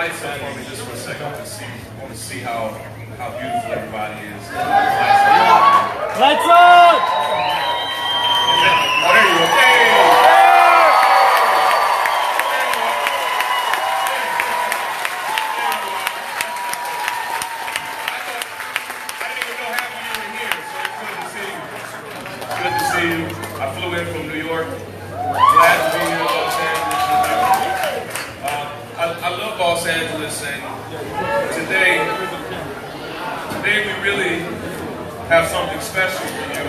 lights up for me just for a second. I want to see how beautiful everybody is. Lights on! Oh, there you go. Hey! I flew in from New York. Glad to be here in Los Angeles. I love Los Angeles, and today we really have something special for you.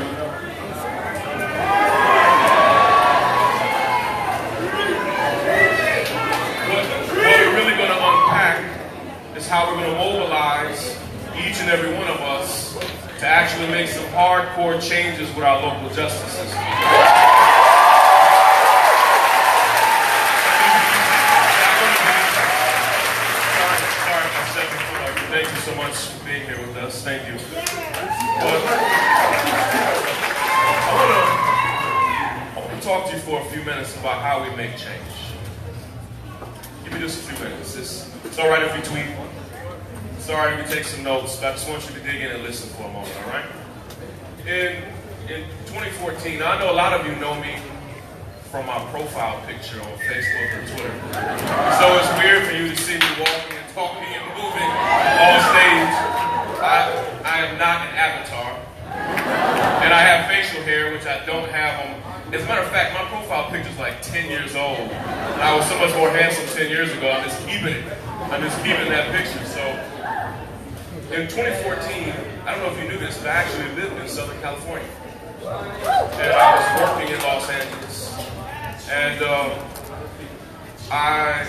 What we're really going to unpack is how we're going to mobilize each and every one of us to actually make some hardcore changes with our local justice system. Sorry if I stepped in front of you. Thank you so much for being here with us. Thank you. But I want to talk to you for a few minutes about how we make change. Give me just a few minutes. It's all right if you tweet. It's all right if you take some notes, but I just want you to dig in and listen for a moment, all right? In 2014, I know a lot of you know me from my profile picture on Facebook or Twitter. So it's weird for you to see me walking and talking and moving on stage. I am not an avatar. And I have facial hair, which I don't have on. As a matter of fact, my profile picture is like 10 years old. And I was so much more handsome 10 years ago. I'm just keeping it. I'm just keeping that picture. So in 2014, I don't know if you knew this, but I actually lived in Southern California. And I was working in Los Angeles. And I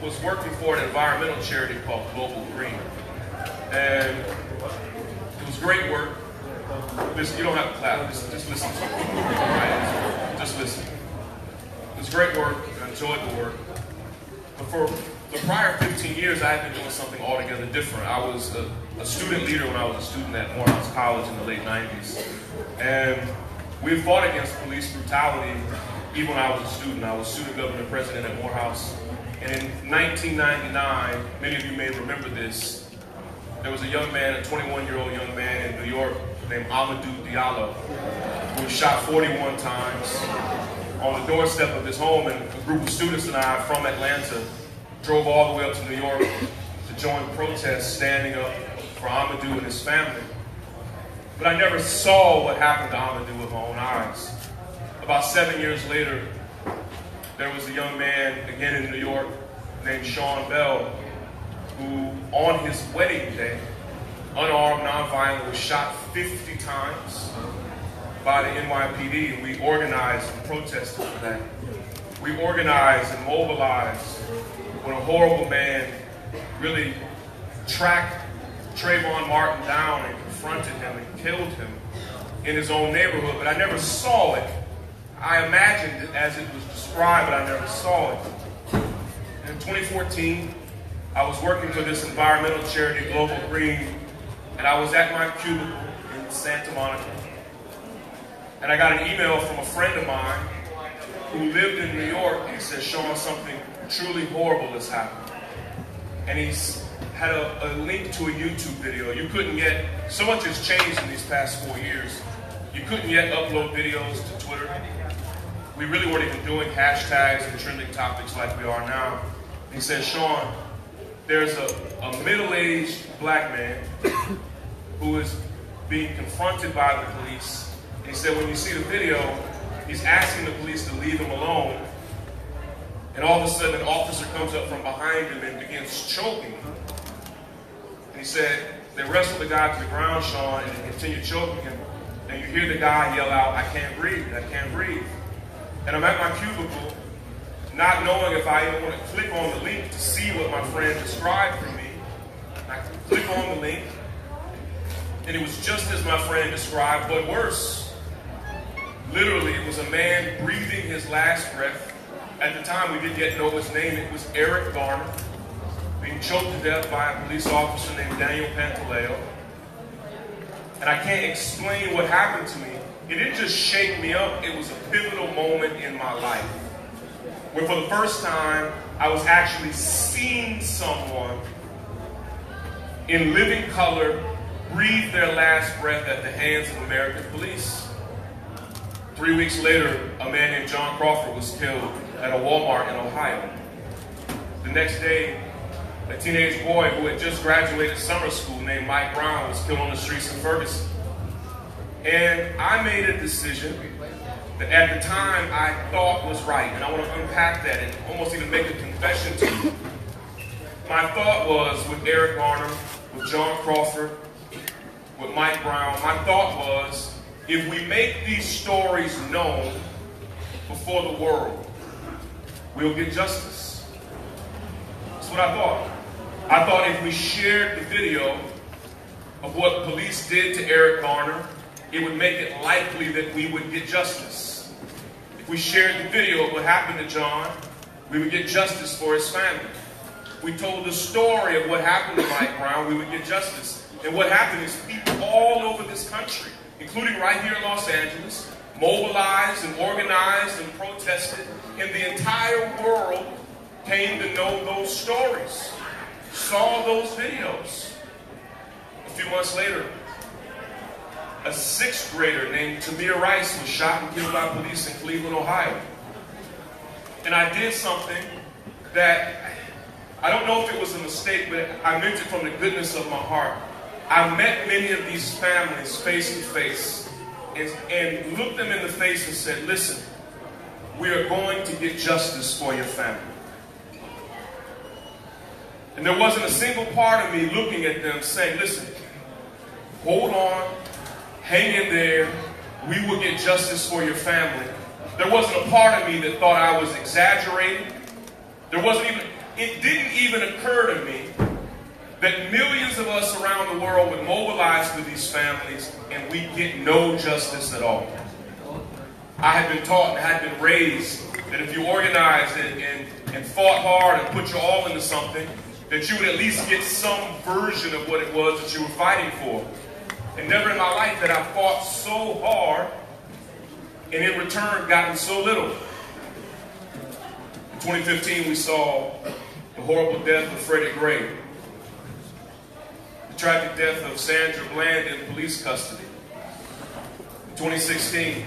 was working for an environmental charity called Global Green. And it was great work. Listen, you don't have to clap, just listen to me. Right? Just listen. It was great work, I enjoyed the work. But for the prior 15 years, I had been doing something altogether different. I was a student leader when I was a student at Morehouse College in the late 90s. And we had fought against police brutality even when I was a student. I was student government president at Morehouse. And in 1999, many of you may remember this, there was a young man, a 21-year-old young man in New York named Amadou Diallo, who was shot 41 times on the doorstep of his home, and a group of students and I from Atlanta drove all the way up to New York to join protests standing up for Amadou and his family. But I never saw what happened to Amadou with my own eyes. About 7 years later, there was a young man, again in New York, named Shaun who on his wedding day, unarmed, nonviolent, was shot 50 times by the NYPD, and we organized and protested for that. We organized and mobilized when a horrible man really tracked Trayvon Martin down and confronted him and killed him in his own neighborhood, but I never saw it. I imagined it as it was described, but I never saw it. In 2014, I was working for this environmental charity, Global Green, and I was at my cubicle in Santa Monica. And I got an email from a friend of mine who lived in New York, and he said, "Shaun, something truly horrible has happened." And he's had a link to a YouTube video. You couldn't yet, so much has changed in these past 4 years. You couldn't yet upload videos to Twitter. We really weren't even doing hashtags and trending topics like we are now. He said, "Shaun, there's a middle-aged black man who is being confronted by the police." And he said, when you see the video, he's asking the police to leave him alone. And all of a sudden, an officer comes up from behind him and begins choking him. And he said, they wrestled the guy to the ground, Shaun, and they continued choking him. And you hear the guy yell out, "I can't breathe, I can't breathe." And I'm at my cubicle, not knowing if I even want to click on the link to see what my friend described for me. I click on the link, and it was just as my friend described, but worse. Literally, it was a man breathing his last breath. At the time, we didn't yet know his name. It was Eric Garner, being choked to death by a police officer named Daniel Pantaleo. And I can't explain what happened to me. It didn't just shake me up. It was a pivotal moment in my life. where for the first time I was actually seeing someone in living color breathe their last breath at the hands of American police. 3 weeks later, a man named John Crawford was killed at a Walmart in Ohio. The next day, a teenage boy who had just graduated summer school named Mike Brown was killed on the streets of Ferguson. And I made a decision that at the time I thought was right, and I want to unpack that and almost even make a confession to you. My thought was, with Eric Garner, with John Crawford, with Mike Brown, my thought was, if we make these stories known before the world, we'll get justice. That's what I thought. I thought if we shared the video of what police did to Eric Garner, it would make it likely that we would get justice. If we shared the video of what happened to John, we would get justice for his family. If we told the story of what happened to Mike Brown, we would get justice. And what happened is people all over this country, including right here in Los Angeles, mobilized and organized and protested, and the entire world came to know those stories, saw those videos. A few months later, a 6th grader named Tamir Rice was shot and killed by police in Cleveland, Ohio. And I did something that, I don't know if it was a mistake, but I meant it from the goodness of my heart. I met many of these families face to face and looked them in the face and said, listen, we are going to get justice for your family. And there wasn't a single part of me looking at them saying, listen, hold on, hang in there, we will get justice for your family. There wasn't a part of me that thought I was exaggerating. It didn't even occur to me that millions of us around the world would mobilize for these families and we get no justice at all. I had been taught and had been raised that if you organized and fought hard and put your all into something, that you would at least get some version of what it was that you were fighting for. And never in my life had I fought so hard and in return gotten so little. In 2015, we saw the horrible death of Freddie Gray, the tragic death of Sandra Bland in police custody. In 2016,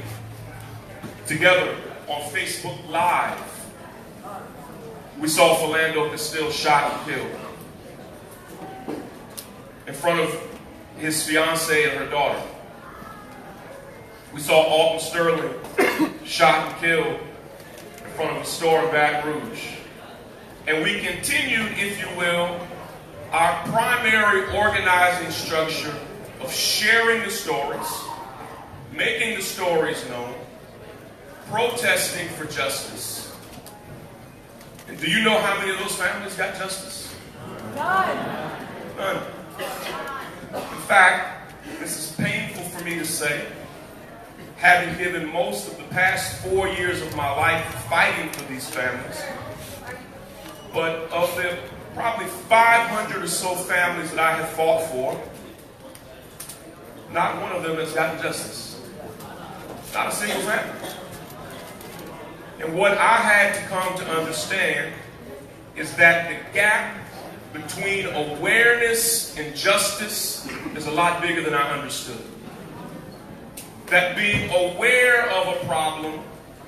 together on Facebook Live, we saw Philando Castile shot and killed in front of his fiancée and her daughter. We saw Alton Sterling shot and killed in front of a store in Baton Rouge. And we continued, if you will, our primary organizing structure of sharing the stories, making the stories known, protesting for justice. And do you know how many of those families got justice? None. None. In fact, this is painful for me to say, having given most of the past 4 years of my life fighting for these families, but of the probably 500 or so families that I have fought for, not one of them has gotten justice. Not a single family. And what I had to come to understand is that the gap between awareness and justice is a lot bigger than I understood. That being aware of a problem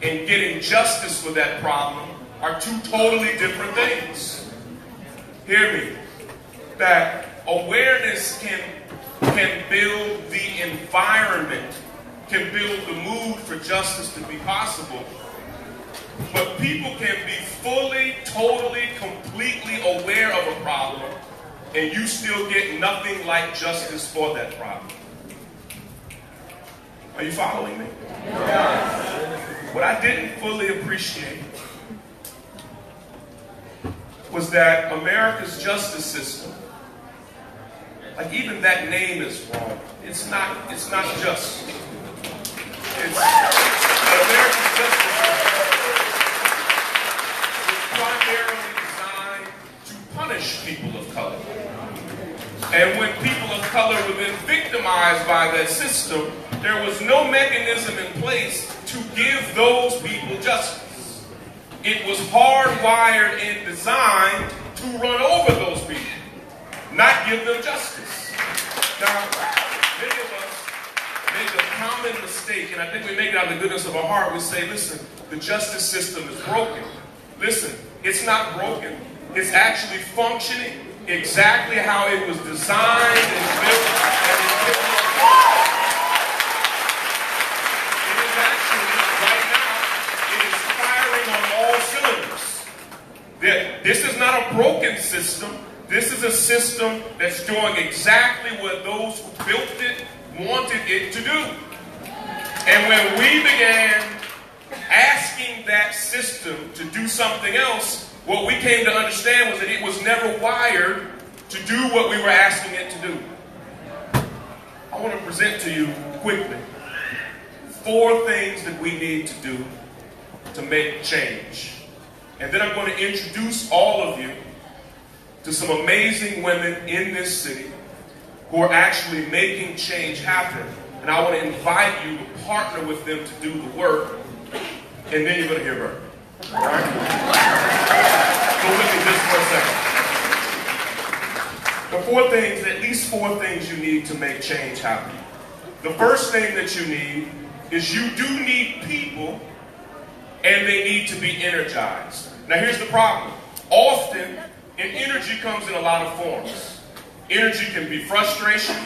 and getting justice for that problem are two totally different things. Hear me. That awareness can build the environment, can build the mood for justice to be possible. But people can be fully, totally, completely aware of a problem and you still get nothing like justice for that problem. Are you following me? Yes. What I didn't fully appreciate was that America's justice system, like even that name is wrong. It's not just. It's America's justice system is primarily designed to punish people of color. And when people of color were then victimized by that system, there was no mechanism in place to give those people justice. it was hardwired and designed to run over those people, not give them justice. Now, many of us make a common mistake, and I think we make it out of the goodness of our heart. We say, listen, the justice system is broken. Listen, it's not broken. It's actually functioning exactly how it was designed and built and intended. It is actually, right now, it is firing on all cylinders. This is not a broken system. This is a system that's doing exactly what those who built it wanted it to do. And when we began asking that system to do something else, what we came to understand was that it was never wired to do what we were asking it to do. I want to present to you quickly 4 things that we need to do to make change. And then I'm going to introduce all of you to some amazing women in this city who are actually making change happen. And I want to invite you to partner with them to do the work, and then you're going to hear her. All right? Go with me just for a second. The 4 things, at least 4 things you need to make change happen. The first thing that you need is you do need people, and they need to be energized. Now here's the problem. Often, and energy comes in a lot of forms. Energy can be frustration.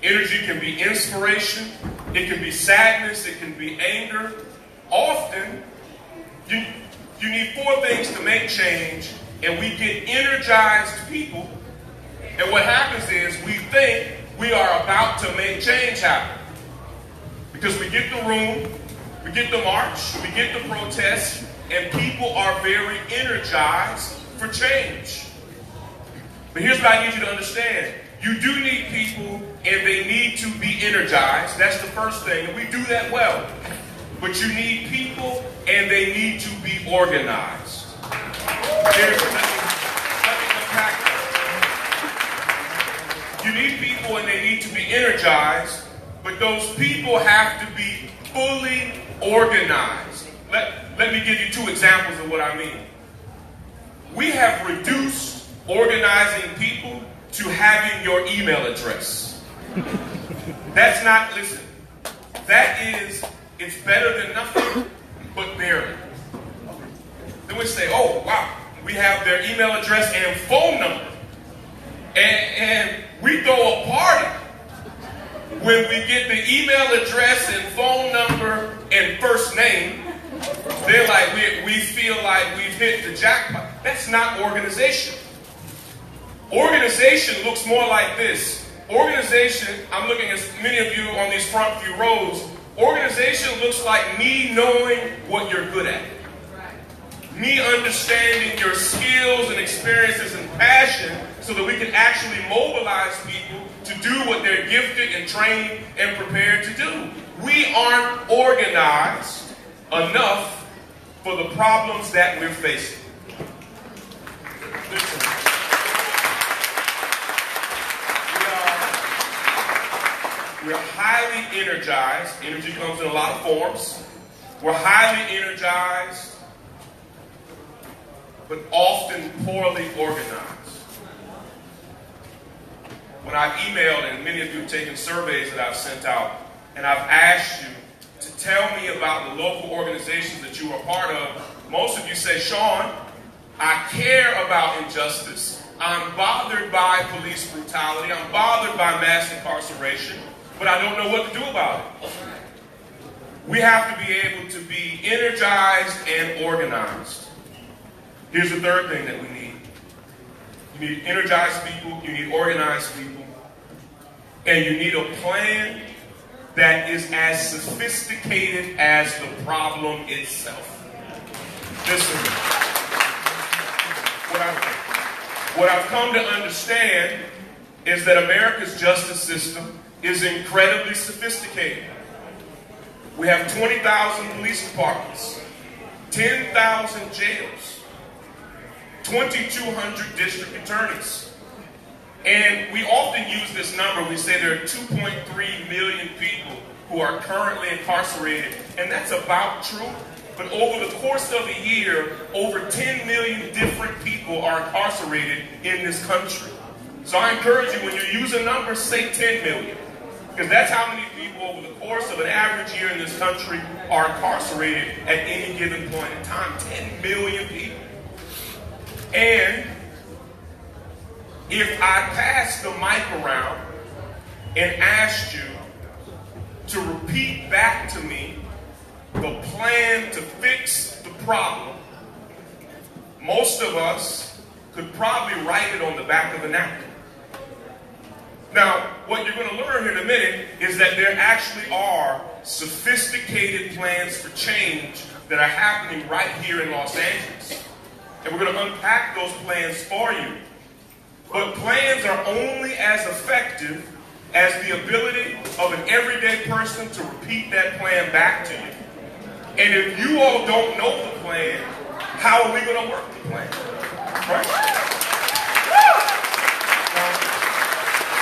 Energy can be inspiration. It can be sadness. It can be anger. Often, you need 4 things to make change, and we get energized people, and what happens is we think we are about to make change happen. Because we get the room, we get the march, we get the protest, and people are very energized for change. But here's what I need you to understand. You do need people, and they need to be energized. That's the first thing, and we do that well. But you need people, and they need to be organized. Let me unpack that. You need people, and they need to be energized, but those people have to be fully organized. Let me give you 2 examples of what I mean. We have reduced organizing people to having your email address. That's not, listen, that is, it's better than nothing, but barely. Then we say, oh, wow, we have their email address and phone number. And we throw a party when we get the email address and phone number and first name. They're like, we feel like we've hit the jackpot. That's not organization. Organization looks more like this. Organization, I'm looking at many of you on these front few rows. Organization looks like me knowing what you're good at. Me understanding your skills and experiences and passion so that we can actually mobilize people to do what they're gifted and trained and prepared to do. We aren't organized enough for the problems that we're facing. Listen. We're highly energized. Energy comes in a lot of forms. We're highly energized, but often poorly organized. When I've emailed, and many of you have taken surveys that I've sent out, and I've asked you to tell me about the local organizations that you are part of, most of you say, Shaun, I care about injustice. I'm bothered by police brutality. I'm bothered by mass incarceration. But I don't know what to do about it. We have to be able to be energized and organized. Here's the third thing that we need. You need energized people, you need organized people, and you need a plan that is as sophisticated as the problem itself. Listen, what I've come to understand is that America's justice system is incredibly sophisticated. We have 20,000 police departments, 10,000 jails, 2,200 district attorneys. And we often use this number. We say there are 2.3 million people who are currently incarcerated, and that's about true. but over the course of a year, over 10 million different people are incarcerated in this country. So I encourage you, when you're using numbers, say 10 million. Because that's how many people over the course of an average year in this country are incarcerated at any given point in time. 10 million people. And if I passed the mic around and asked you to repeat back to me the plan to fix the problem, most of us could probably write it on the back of a napkin. Now, what you're going to learn in a minute is that there actually are sophisticated plans for change that are happening right here in Los Angeles. And we're going to unpack those plans for you. But plans are only as effective as the ability of an everyday person to repeat that plan back to you. And if you all don't know the plan, how are we going to work the plan? Right?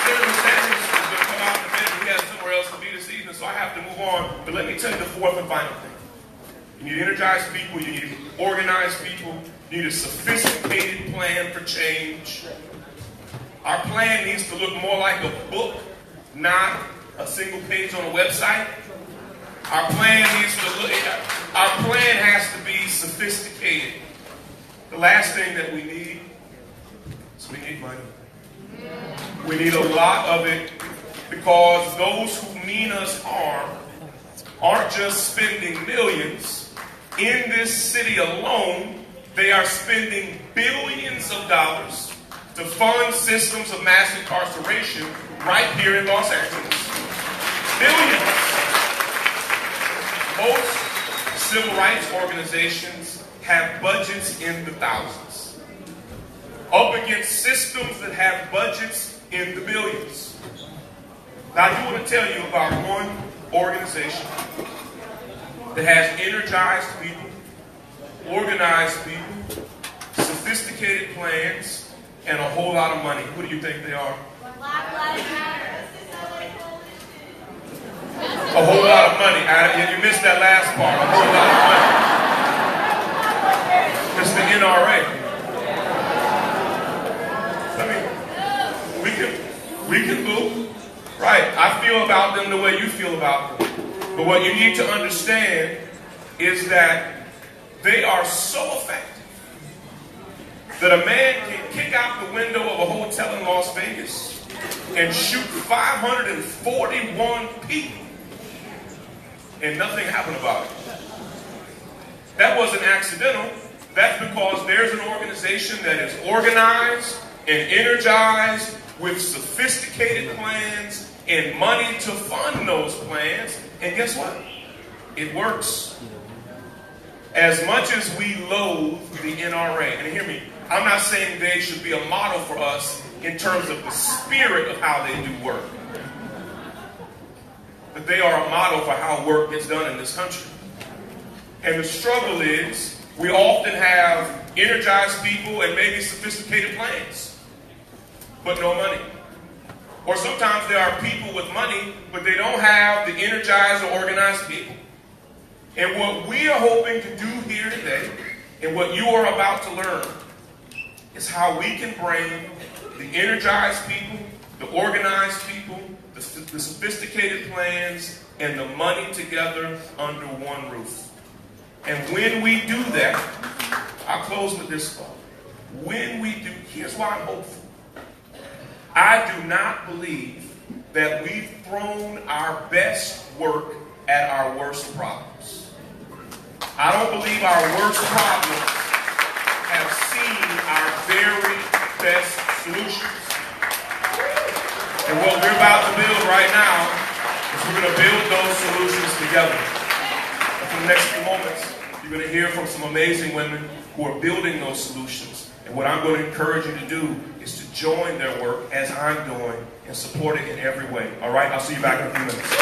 Senator Sanders is going to come out in a minute. We have somewhere else to be this evening, so I have to move on. But let me tell you the fourth and final thing. You need energized people. You need organized people. You need a sophisticated plan for change. Our plan needs to look more like a book, not a single page on a website. Our plan has to be sophisticated. The last thing that we need is we need money. We need a lot of it, because those who mean us harm aren't just spending millions. In this city alone, they are spending billions of dollars to fund systems of mass incarceration right here in Los Angeles. Billions. Most civil rights organizations have budgets in the thousands, up against systems that have budgets in the billions. Now, I do want to tell you about one organization that has energized people, organized people, sophisticated plans, and a whole lot of money. Who do you think they are? Black Lives Matter. A whole lot of money. You missed that last part. A whole lot of money. It's the NRA. We can move. Right. I feel about them the way you feel about them. But what you need to understand is that they are so effective that a man can kick out the window of a hotel in Las Vegas and shoot 541 people and nothing happened about it. That wasn't accidental. That's because there's an organization that is organized and energized with sophisticated plans and money to fund those plans. And guess what? It works. As much as we loathe the NRA, and hear me, I'm not saying they should be a model for us in terms of the spirit of how they do work, but they are a model for how work gets done in this country. And the struggle is we often have energized people and maybe sophisticated plans, but no money. Or sometimes there are people with money, but they don't have the energized or organized people. And what we are hoping to do here today, and what you are about to learn, is how we can bring the energized people, the organized people, the sophisticated plans, and the money together under one roof. And when we do that, I'll close with this thought. When we do, here's why I'm hopeful. I do not believe that we've thrown our best work at our worst problems. I don't believe our worst problems have seen our very best solutions. And what we're about to build right now is we're going to build those solutions together. And for the next few moments, you're going to hear from some amazing women who are building those solutions. And what I'm going to encourage you to do is to join their work as I'm doing and support it in every way. All right? I'll see you back in a few minutes.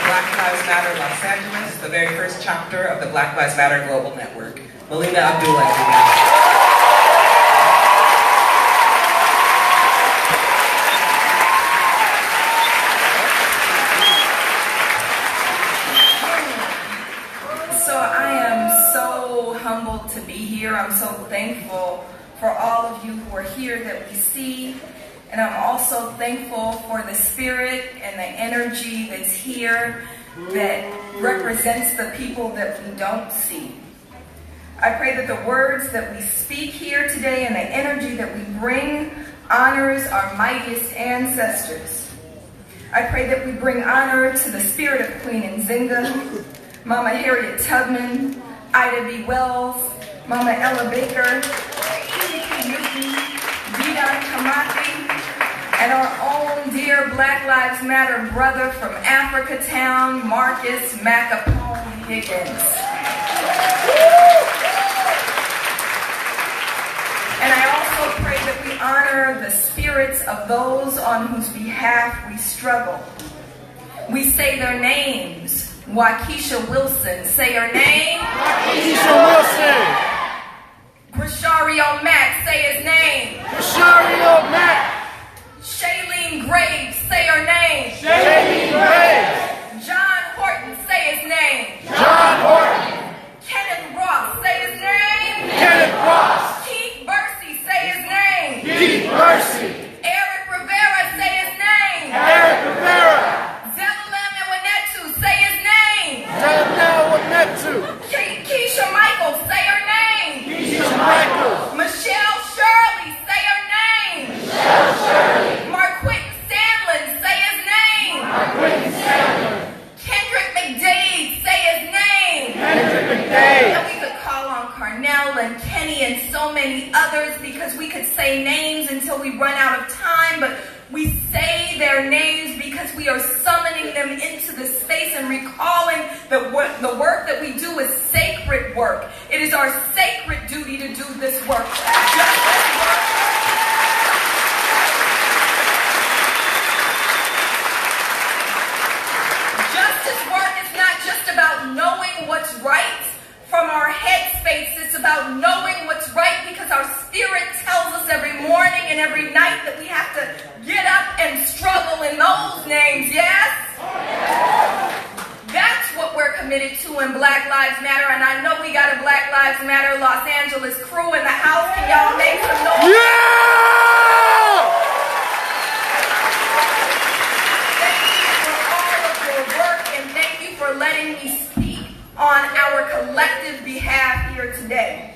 Black Lives Matter Los Angeles, the very first chapter of the Black Lives Matter Global Network. Melina Abdullah, everybody. see. And I'm also thankful for the spirit and the energy that's here that represents the people that we don't see. I pray that the words that we speak here today and the energy that we bring honors our mightiest ancestors. I pray that we bring honor to the spirit of Queen Nzinga, Mama Harriet Tubman, Ida B. Wells, Mama Ella Baker, Kiki Newton, Dion Kamati, and our own dear Black Lives Matter brother from Africa Town, Marcus Macapone Higgins. And I also pray that we honor the spirits of those on whose behalf we struggle. We say their names. Waukesha Wilson, say her name. Waukesha Wilson. Grishario Mack, say his name. Grishario Mack. Shailene Graves, say her name. Shailene Graves. John Horton, say his name. John Horton. Kenneth Ross, say his name. Kenneth Ross. Keith Bursey, say his name. Keith Bursey. Eric Rivera, say his name. Eric Rivera. Zelalem Iwanetu, say his name. Zelalem Iwanetu. Keisha Michaels, say her name. Keisha Michaels. Michelle Shirley, say her name. Michelle Shirley. Marquette Sandlin, say his name. Marquette Sandlin. Kendrick McDade, say his name. Kendrick McDade. And we could call on Carnell and Kenny and so many others because we could say names until we run out of time, but we say their names because we are summoning them into the space and recalling that the work that we do is sacred work. It is our sacred duty to do this work. Justice work is not just about knowing what's right from our headspace. It's about knowing what's right because our spirit tells us every morning and every night that we have to get up and struggle in those names, yes? That's what we're committed to in Black Lives Matter, and I know we got a Black Lives Matter Los Angeles crew in the house. Can y'all make some noise? Yeah! Thank you for all of your work, and thank you for letting me speak on our collective behalf here today.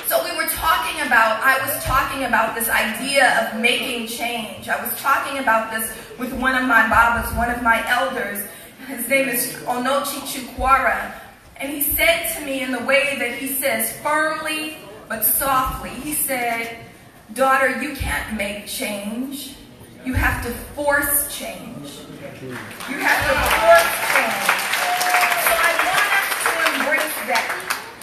So I was talking about this idea of making change. I was talking about this with one of my babas, one of my elders. His name is Onochi Chukwara. And he said to me in the way that he says, firmly but softly, he said, daughter, you can't make change. You have to force change. You have to force change. So I want us to embrace that.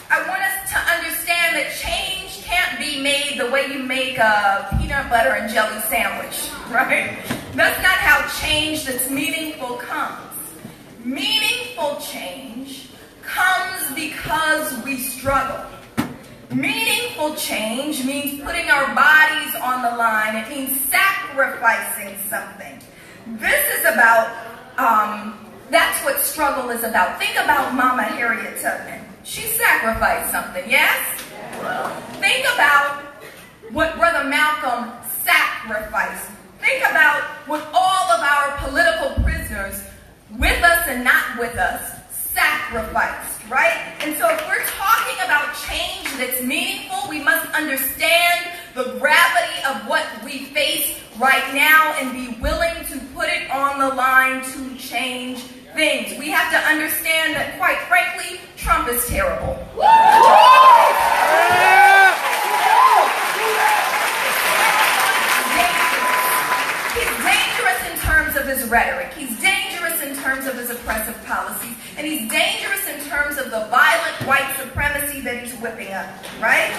I want us to understand that change can't be made the way you make a peanut butter and jelly sandwich, right? That's not how change that's meaningful comes. Meaningful change comes because we struggle. Meaningful change means putting our bodies on the line. It means sacrificing something. This is about, that's what struggle is about. Think about Mama Harriet Tubman. She sacrificed something, yes? Think about what Brother Malcolm sacrificed. Think about what all of our political prisoners, with us and not with us, sacrificed, right? And so if we're talking about change that's meaningful, we must understand the gravity of what we face right now and be willing to put it on the line to change things. We have to understand that, quite frankly, Trump is terrible. He's dangerous in terms of his rhetoric. He's dangerous in terms of his oppressive policies. And he's dangerous in terms of the violent white supremacy that he's whipping up, right?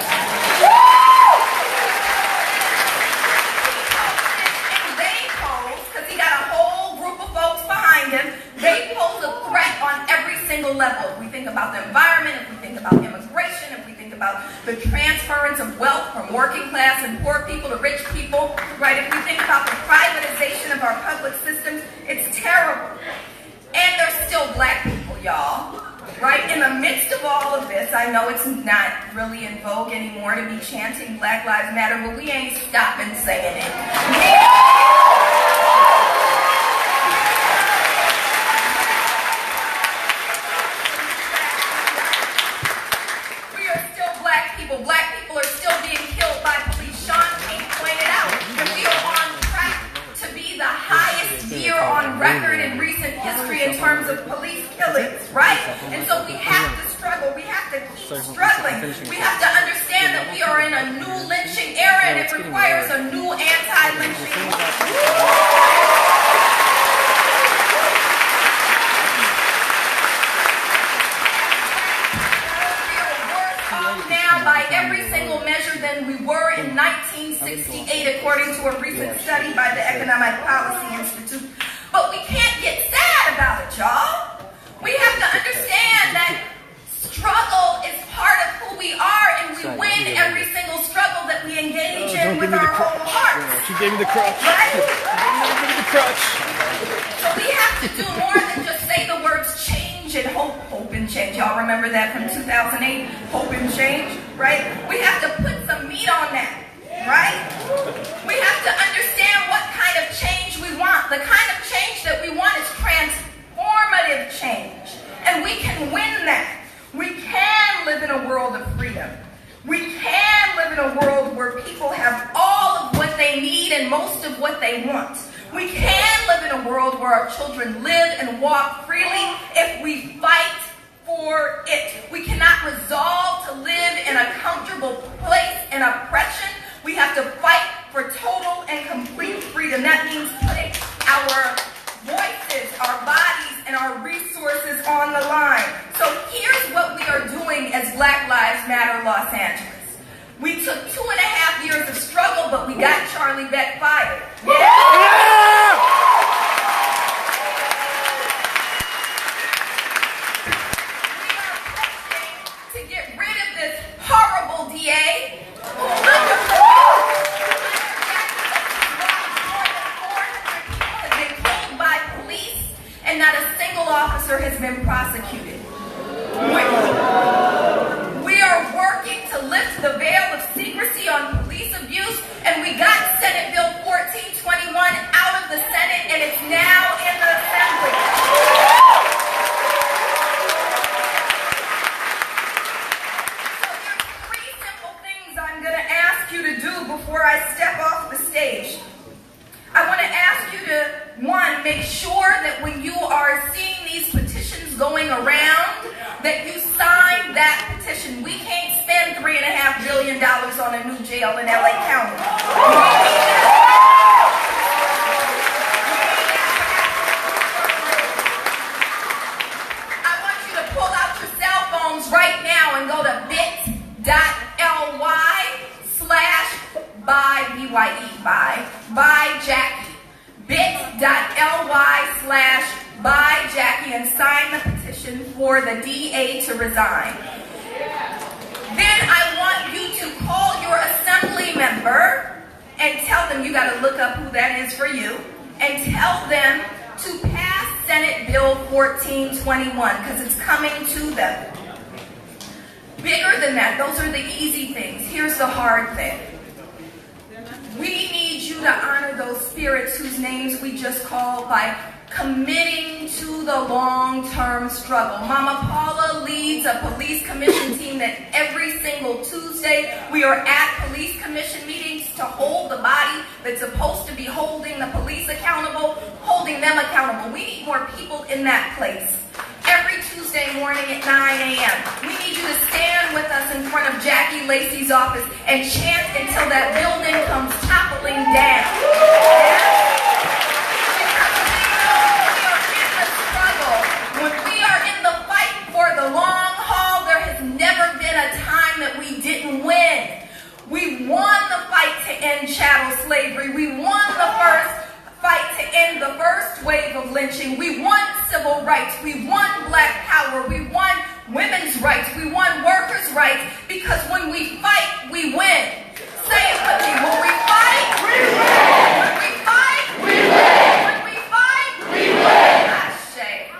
Because he got a whole group of folks behind him, they pose a threat on every single level. If we think about the environment, if we think about immigration, if we think about the transference of wealth from working class and poor people to rich people, right? If we think about the privatization of our public systems, it's terrible. And there's still black people, y'all. Right? In the midst of all of this, I I know it's not really in vogue anymore to be chanting Black Lives Matter, but we ain't stopping saying it. We are still black people. Black people are still being killed by police. Shaun pointed out that we are on track to be the highest year on record in recent history in terms of police killings, right? And so we have to struggle. We have to keep struggling. We have to understand that we are in a new lynching era, and it requires a new anti-lynching movement. Now by every single measure than we were in 1968, according to a recent study by the Economic Policy Institute. But we can't get sad about it, y'all. We have to understand that struggle is part of who we are, and we win every single struggle that we engage in with our whole hearts. She gave me the crutch. Right? Give me the crutch. So we have to do more than just say the words change and hope. Hope and change. Y'all remember that from 2008? Hope and change, right? We have to put some meat on that, right? We have to understand what kind of change we want. The kind of change that we want is transformative change. And we can win that. We can live in a world of freedom. We can live in a world where people have all of what they need and most of what they want. We can live in a world where our children live and walk freely if we fight for it. We cannot resolve to live in a comfortable place in oppression. We have to fight for total and complete freedom. That means putting our voices, our bodies, and our resources on the line. So here's what we are doing as Black Lives Matter Los Angeles. We took 2.5 years of struggle, but we got Charlie Beck fired. To get rid of this horrible DA who under 400 people have been killed by police, and not a single officer has been prosecuted. We are working to lift the veil of secrecy on police abuse, and we got Senate Bill 1421 out of the Senate, and it's now in the Assembly. Before I step off the stage, I want to ask you to, one, make sure that when you are seeing these petitions going around, that you sign that petition. We can't spend $3.5 billion on a new jail in LA County. I want you to pull out your cell phones right now and go to bit.ly/by Jackie. bit.ly/by Jackie and sign the petition for the DA to resign. Then I want you to call your assembly member and tell them, you got to look up who that is for you, and tell them to pass Senate Bill 1421 because it's coming to them. Bigger than that, those are the easy things. Here's the hard thing. We need you to honor those spirits whose names we just called by committing to the long-term struggle. Mama Paula leads a police commission team that every single Tuesday we are at police commission meetings to hold the body that's supposed to be holding the police accountable, holding them accountable. We need more people in that place. Every Tuesday morning at 9 a.m. we need you to stand with us in front of Jackie Lacey's office and chant until that building comes toppling down. When we are in the fight for the long haul, there has never been a time that we didn't win. We won the fight to end chattel slavery. We won the first fight to end the first wave of lynching. We won civil rights. We won black power. We won women's rights. We won workers' rights, because when we fight, we win. Say it with me. When we fight, we win. When we fight, we win. When we fight, we win. Ashe.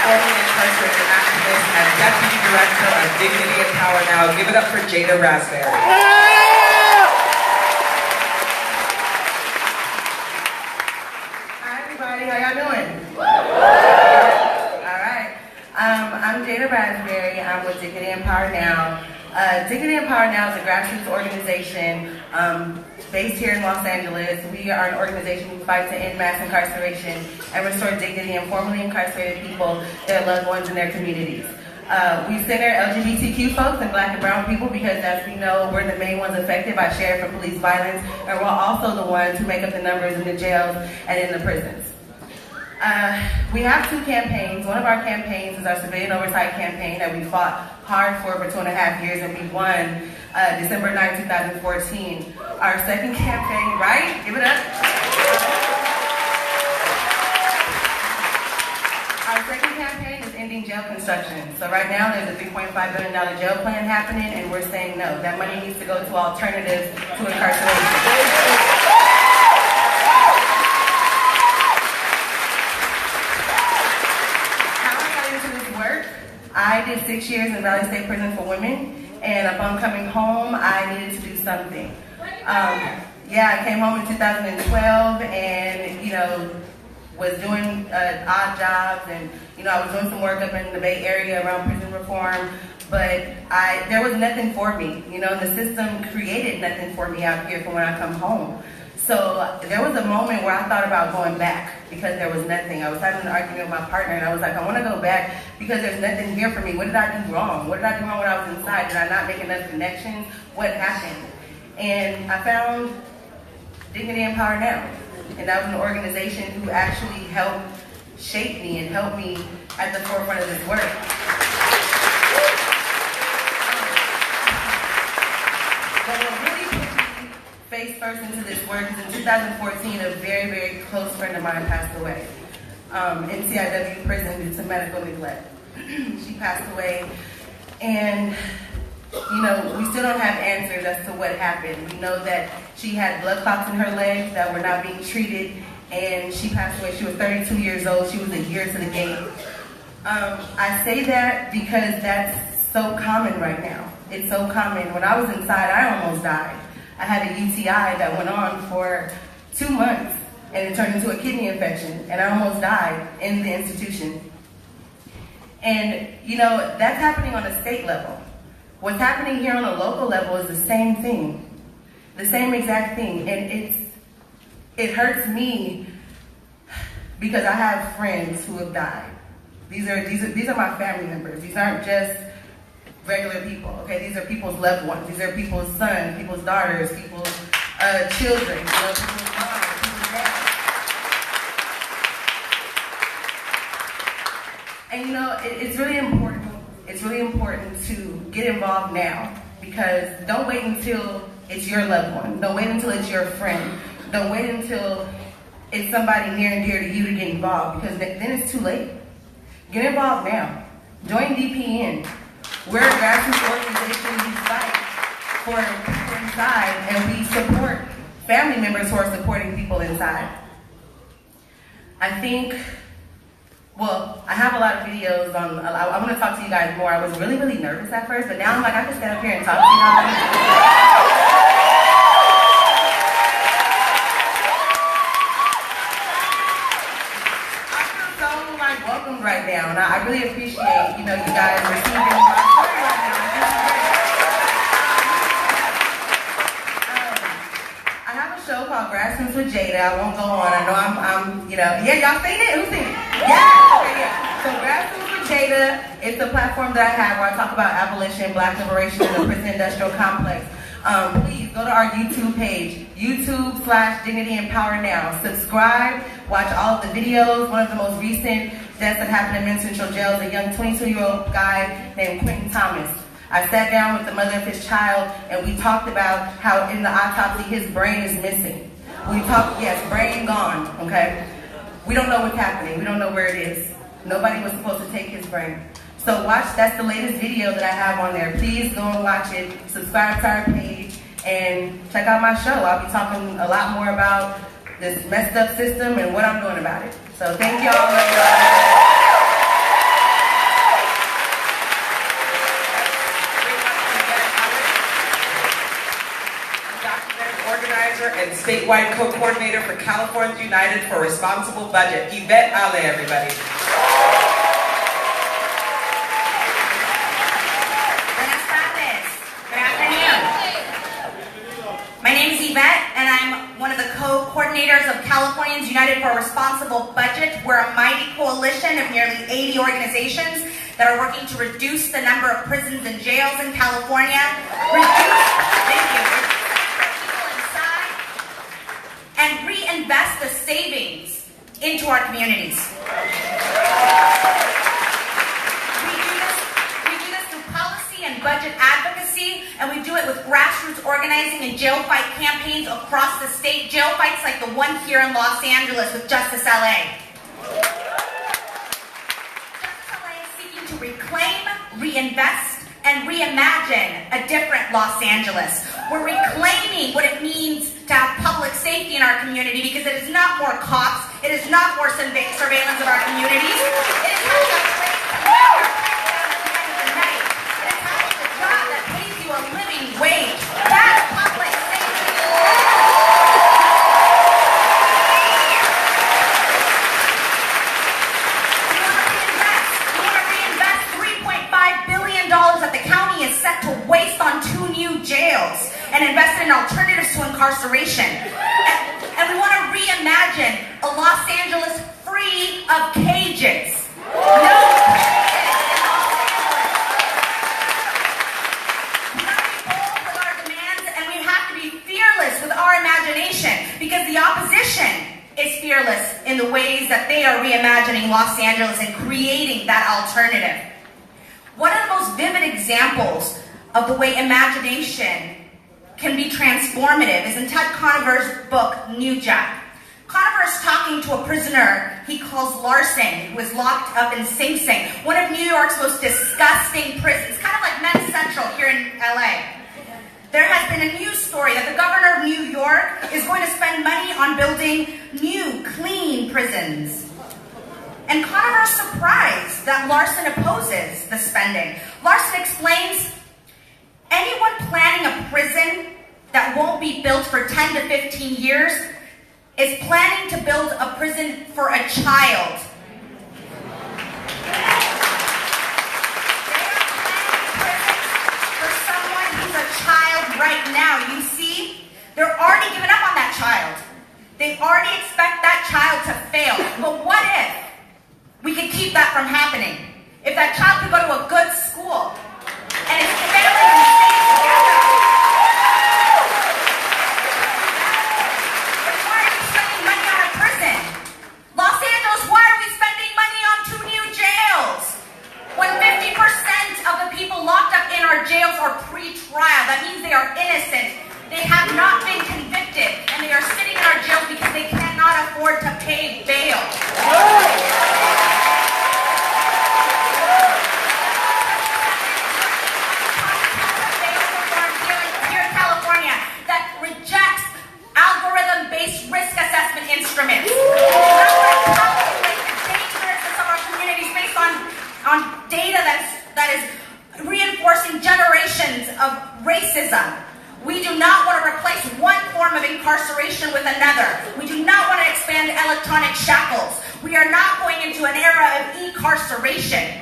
formerly incarcerated activist and Deputy Director of Dignity and Power Now. Give it up for Jada Raspberry. Hi everybody, how y'all doing? Alright, I'm Jada Raspberry. I'm with Dignity and Power Now. Dignity and Power Now is a grassroots organization based here in Los Angeles. We are an organization who fights to end mass incarceration and restore dignity in formerly incarcerated people, their loved ones, and their communities. We center LGBTQ folks and Black and brown people because, as we know, we're the main ones affected by sheriff and police violence, and we're also the ones who make up the numbers in the jails and in the prisons. We have two campaigns. One of our campaigns is our civilian oversight campaign that we fought hard for 2.5 years, and we won December 9, 2014. Our second campaign, right? Give it up. Our second campaign is ending jail construction. So right now there's a $3.5 billion jail plan happening, and we're saying no. That money needs to go to alternatives to incarceration. I did 6 years in Valley State Prison for Women, and upon coming home, I needed to do something. I came home in 2012, and was doing odd jobs, and I was doing some work up in the Bay Area around prison reform, but there was nothing for me. The system created nothing for me out here from when I come home. So there was a moment where I thought about going back because there was nothing. I was having an argument with my partner, and I was like, I want to go back because there's nothing here for me. What did I do wrong? What did I do wrong when I was inside? Did I not make enough connections? What happened? And I found Dignity and Power Now. And that was an organization who actually helped shape me and help me at the forefront of this work. But what really put me face first into this work is in 2014, a very, very close friend of mine passed away in CIW prison due to medical neglect. She passed away, and we still don't have answers as to what happened. We know that she had blood clots in her legs that were not being treated, and she passed away. She was 32 years old. She was a year to the game. I say that because that's so common right now. It's so common. When I was inside, I almost died. I had a UTI that went on for 2 months, and it turned into a kidney infection, and I almost died in the institution. And, that's happening on a state level. What's happening here on a local level is the same thing, the same exact thing, and it hurts me because I have friends who have died. These are my family members. These aren't just regular people. Okay, these are people's loved ones. These are people's sons, people's daughters, people's children, people's moms, people's dads. And it's really important. It's really important to get involved now, because don't wait until it's your loved one. Don't wait until it's your friend. Don't wait until it's somebody near and dear to you to get involved, because then it's too late. Get involved now. Join DPN. We're a grassroots organization. We fight for people inside, and we support family members who are supporting people inside. I have a lot of videos on, I want to talk to you guys more. I was really, really nervous at first, but now I'm like, I can stand up here and talk to you guys. I feel so welcomed right now, and I really appreciate, you guys receiving my story right now. I have a show called Grassroots with Jada. I won't go on. I know I'm yeah, y'all seen it? Who's seen it? Yeah, okay, yeah. So Grassroots with Jada is the platform that I have where I talk about abolition, Black liberation in the prison industrial complex. Please go to our YouTube page, YouTube/Dignity and Power Now. Subscribe, watch all of the videos. One of the most recent deaths that happened in Men's Central Jail is a young 22-year-old guy named Quentin Thomas. I sat down with the mother of his child, and we talked about how in the autopsy his brain is missing. Yes, brain gone, okay? We don't know what's happening. We don't know where it is. Nobody was supposed to take his brain. So that's the latest video that I have on there. Please go and watch it. Subscribe to our page and check out my show. I'll be talking a lot more about this messed up system and what I'm doing about it. So thank y'all. and statewide co-coordinator for Californians United for Responsible Budget. Yvette Ale, everybody. Buenas tardes. Good afternoon. My name is Yvette, and I'm one of the co-coordinators of Californians United for a Responsible Budget. We're a mighty coalition of nearly 80 organizations that are working to reduce the number of prisons and jails in California, reduce people inside, and reinvest the savings into our communities. We do this through policy and budget advocacy, and we do it with grassroots organizing and jail fight campaigns across the state. Jail fights like the one here in Los Angeles with Justice LA. To reclaim, reinvest, and reimagine a different Los Angeles. We're reclaiming what it means to have public safety in our community, because it is not more cops, it is not more surveillance of our communities, it is having a place to live at the end of the night. It is having a job that pays you a living wage. That's public safety. That the county is set to waste on 2 new jails and invest in alternatives to incarceration. And we want to reimagine a Los Angeles free of cages. No cages in Los Angeles. We have to be bold with our demands, and we have to be fearless with our imagination, because the opposition is fearless in the ways that they are reimagining Los Angeles and creating that alternative. One of the most vivid examples of the way imagination can be transformative is in Ted Conover's book, New Jack. Conover is talking to a prisoner he calls Larson, who is locked up in Sing Sing, one of New York's most disgusting prisons, kind of like Men's Central here in LA. There has been a news story that the governor of New York is going to spend money on building new, clean prisons. And Conover is surprised that Larson opposes the spending. Larson explains, anyone planning a prison that won't be built for 10 to 15 years is planning to build a prison for a child. They are planning prisons for someone who's a child right now. You see, they're already giving up on that child. They already expect that child to fail. But what if we could keep that from happening? If that child could go to a good school and his family can stay together. But why are we spending money on a prison? Los Angeles, why are we spending money on 2 new jails? When 50% of the people locked up in our jails are pre-trial, that means they are innocent. They have not been convicted, and they are sitting in our jails because they cannot afford to pay bail. That rejects algorithm-based risk assessment instruments. We're not going to calculate the dangerousness of our communities based on data that is reinforcing generations of racism. We do not want to replace one form of incarceration with another. We do not want to expand electronic shackles. We are not going into an era of incarceration.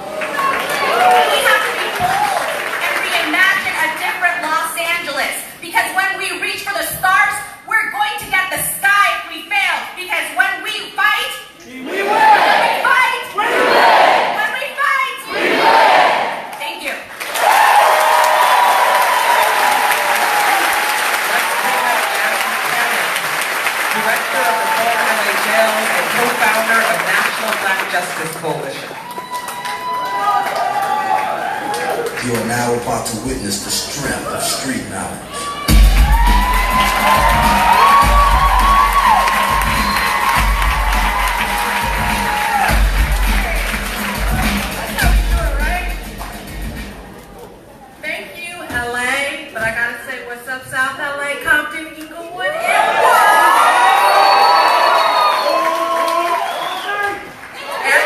We have to be bold and reimagine a different Los Angeles. Because when we reach for the stars, we're going to get the sky if we fail. Because when we fight, we win. When we fight, we win. When we fight, we win. Thank you. Director of the Northern LA Jails and co-founder of National Black Justice Coalition. You are now about to witness the strength of street knowledge. Thank you, LA, but I gotta say, what's up, South LA, Compton, Inglewood, and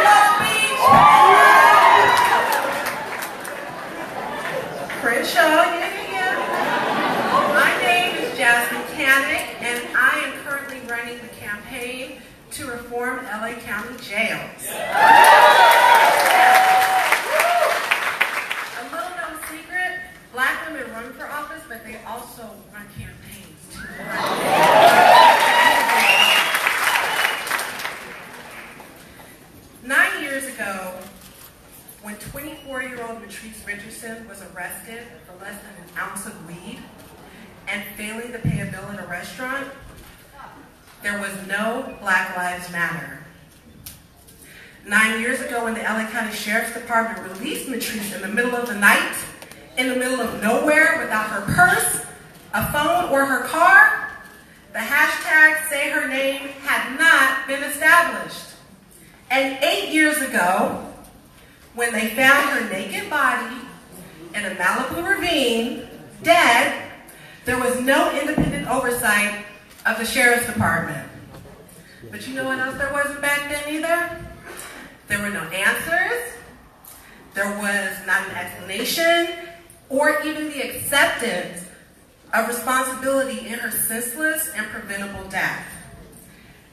Long Beach. Crenshaw, yeah. My name is Jasmine Cannon. jails. A little known secret, black women run for office, but they also run campaigns too. 9 years ago, when 24-year-old Patrice Richardson was arrested for less than an ounce of weed and failing to pay a bill at a restaurant, there was no Black Lives Matter. 9 years ago, when the LA County Sheriff's Department released Patrice in the middle of the night, in the middle of nowhere, without her purse, a phone, or her car, the hashtag Say Her Name had not been established. And 8 years ago, when they found her naked body in a Malibu ravine, dead, there was no independent oversight of the Sheriff's Department. But you know what else there wasn't back then either? There were no answers, there was not an explanation, or even the acceptance of responsibility in her senseless and preventable death.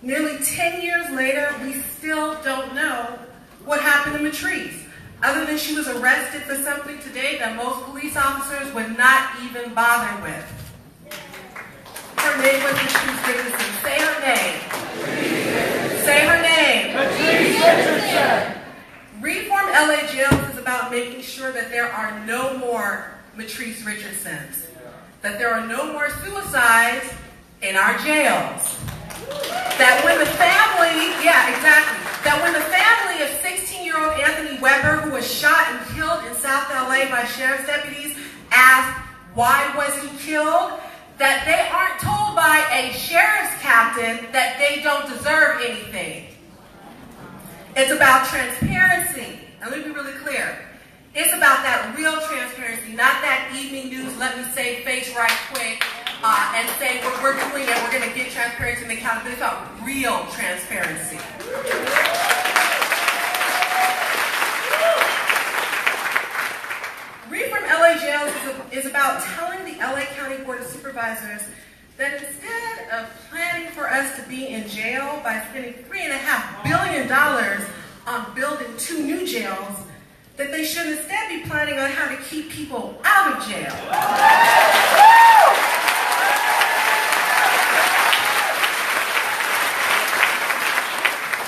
Nearly 10 years later, we still don't know what happened to Patrice, other than she was arrested for something today that most police officers would not even bother with. Her name was Patrice Richardson. Say her name. Say her name. Patrice Richardson. Reform LA Jails is about making sure that there are no more Patrice Richardsons, that there are no more suicides in our jails. That when the family, that when the family of 16-year-old Anthony Weber, who was shot and killed in South LA by sheriff's deputies, asked why was he killed, that they aren't told by a sheriff's captain that they don't deserve anything. It's about transparency. And let me be really clear. It's about that real transparency, not that evening news, let me save face right quick, and say what we're doing and we're going to get transparency and accountability. It's about real transparency. Reform LA Jails is about telling the LA County Board of Supervisors that instead of planning for us to be in jail by spending $3.5 billion on building 2 new jails, that they should instead be planning on how to keep people out of jail.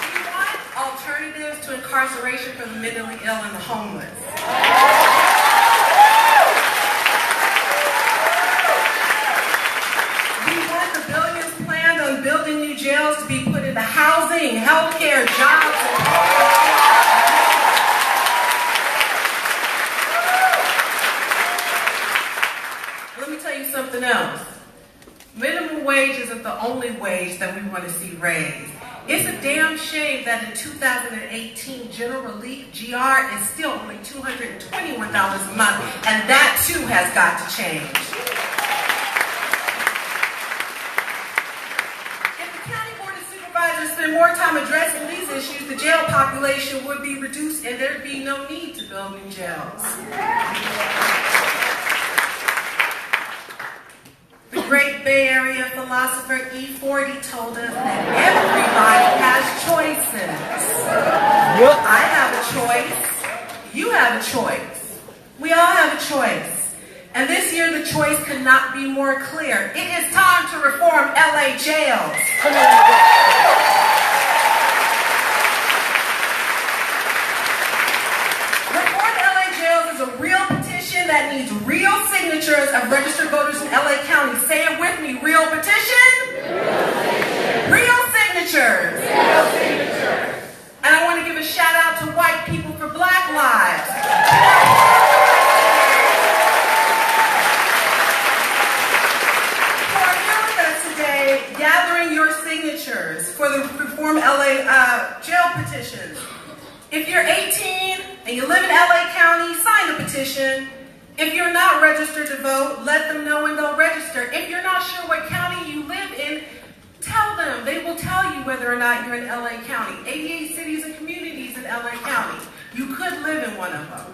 We want alternatives to incarceration for the mentally ill and the homeless. We want the billions planned on building new jails to be put into housing, healthcare, jobs, and something else. Minimum wage isn't the only wage that we want to see raised. It's a damn shame that in 2018, General Relief, GR, is still only $221 a month, and that too has got to change. If the County Board of Supervisors spend more time addressing these issues, the jail population would be reduced and there'd be no need to build new jails. The great Bay Area philosopher E40 told us that everybody has choices. I have a choice. You have a choice. We all have a choice. And this year the choice could not be more clear. It is time to reform LA jails. Reform LA jails is a real petition that needs real signatures of registered voters in LA County. Say it with me. Real petition? Real signatures. Real signatures. And I want to give a shout out to white people for Black Lives. Who are here with us today gathering your signatures for the Reform LA jail petitions. If you're 18 and you live in LA County, sign the petition. If you're not registered to vote, let them know and they'll register. If you're not sure what county you live in, tell them. They will tell you whether or not you're in LA County. 88 cities and communities in LA County. You could live in one of them.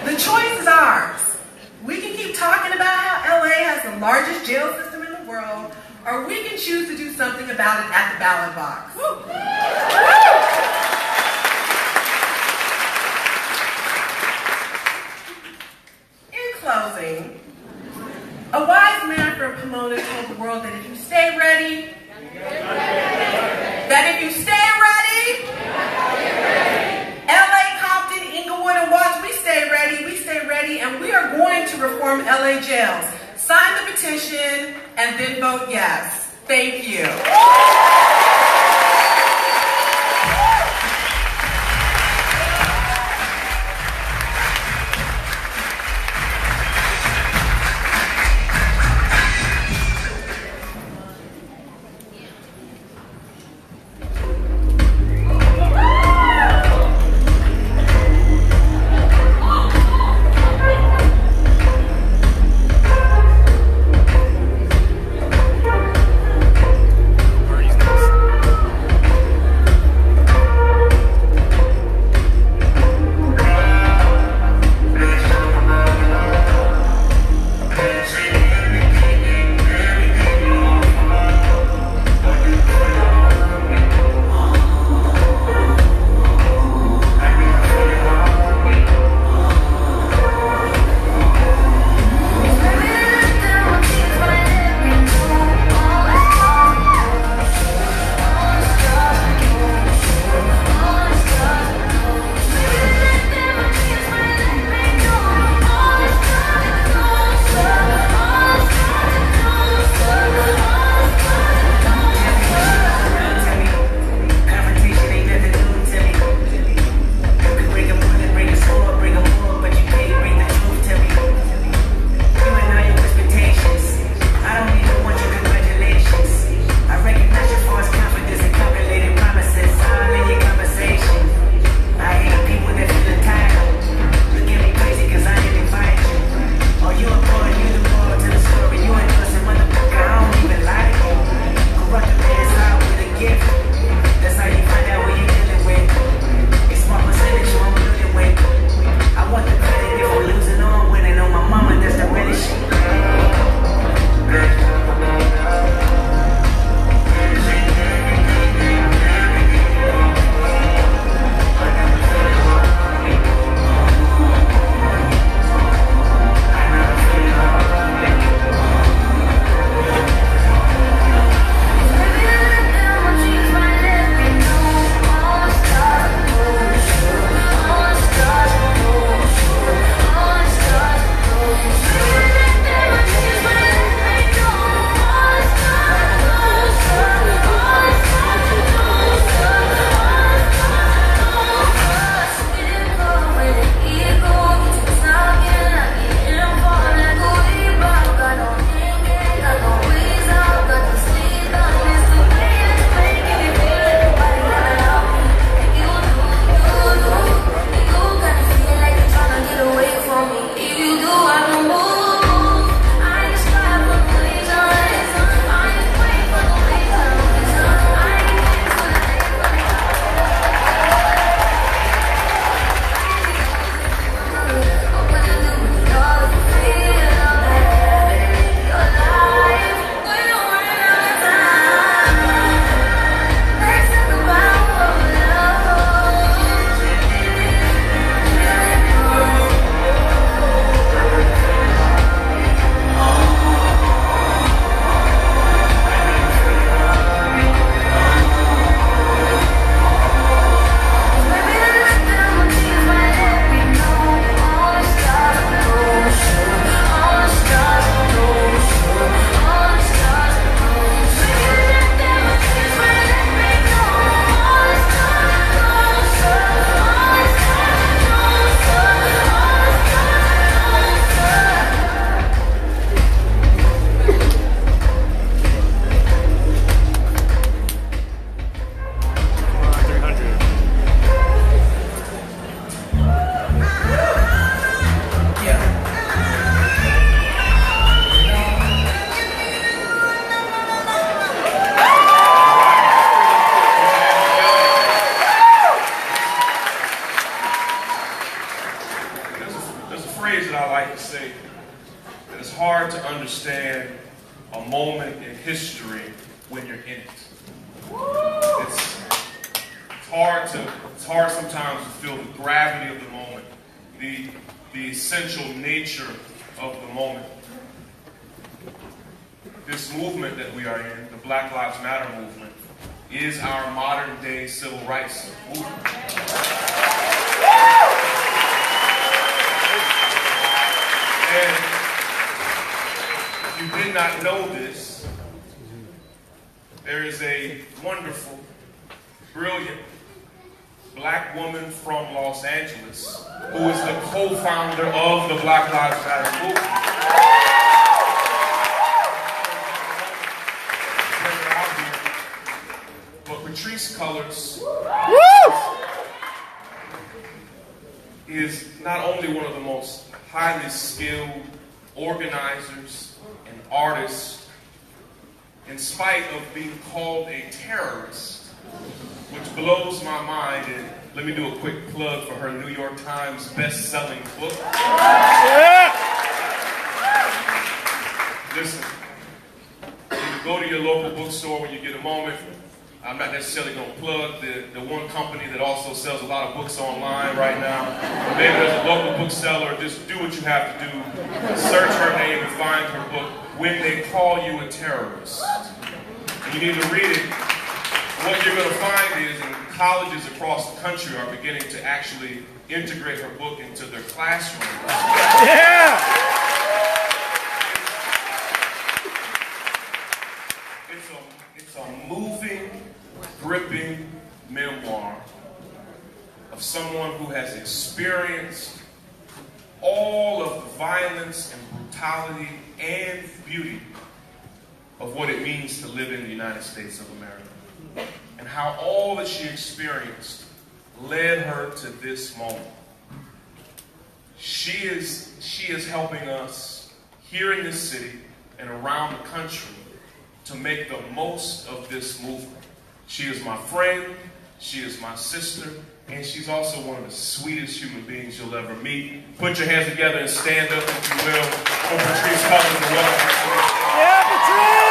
The choice is ours. We can keep talking about how LA has the largest jail system in the world, or we can choose to do something about it at the ballot box. In closing, a wise man from Pomona told the world that if you stay ready, LA, Compton, Inglewood, and Watts, we stay ready, and we are going to reform LA jails. Sign the petition and then vote yes. Thank you. phrase that I like to say, that it's hard to understand a a moment in history when you're in it. It's hard sometimes to feel the gravity of the moment, the essential nature of the moment. This movement that we are in, the Black Lives Matter movement, is our modern day civil rights movement. And if you did not know this, there is a wonderful, brilliant black woman from Los Angeles who is the co-founder of the Black Lives Matter movement. But Patrice Cullors is not only one of the most highly skilled organizers and artists, in spite of being called a terrorist, which blows my mind. And let me do a quick plug for her New York Times best-selling book. Listen, you go to your local bookstore when you get a moment. I'm not necessarily going to plug the one company that also sells a lot of books online right now. But maybe there's a local bookseller. Just do what you have to do. Search her name and find her book, When They Call You a Terrorist. And you need to read it. What you're going to find is, and colleges across the country are beginning to actually integrate her book into their classrooms. Yeah! It's a moving, gripping memoir of someone who has experienced all of the violence and brutality and beauty of what it means to live in the United States of America, and how all that she experienced led her to this moment. She is helping us here in this city and around the country to make the most of this movement. She is my friend, she is my sister, and she's also one of the sweetest human beings you'll ever meet. Put your hands together and stand up, if you will, for Patrice Cullors and welcome. Yeah, Patrice!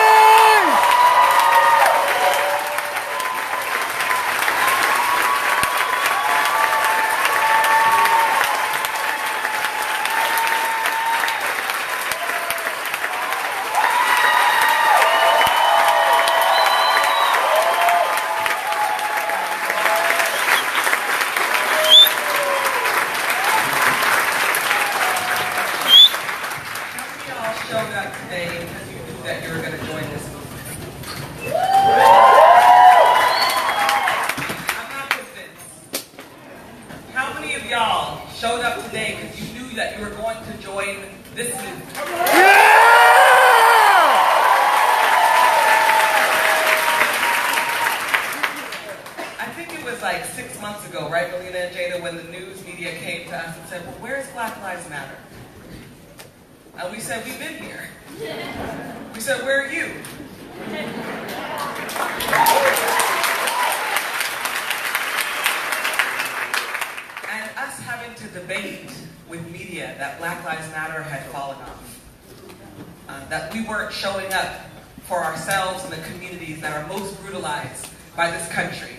By this country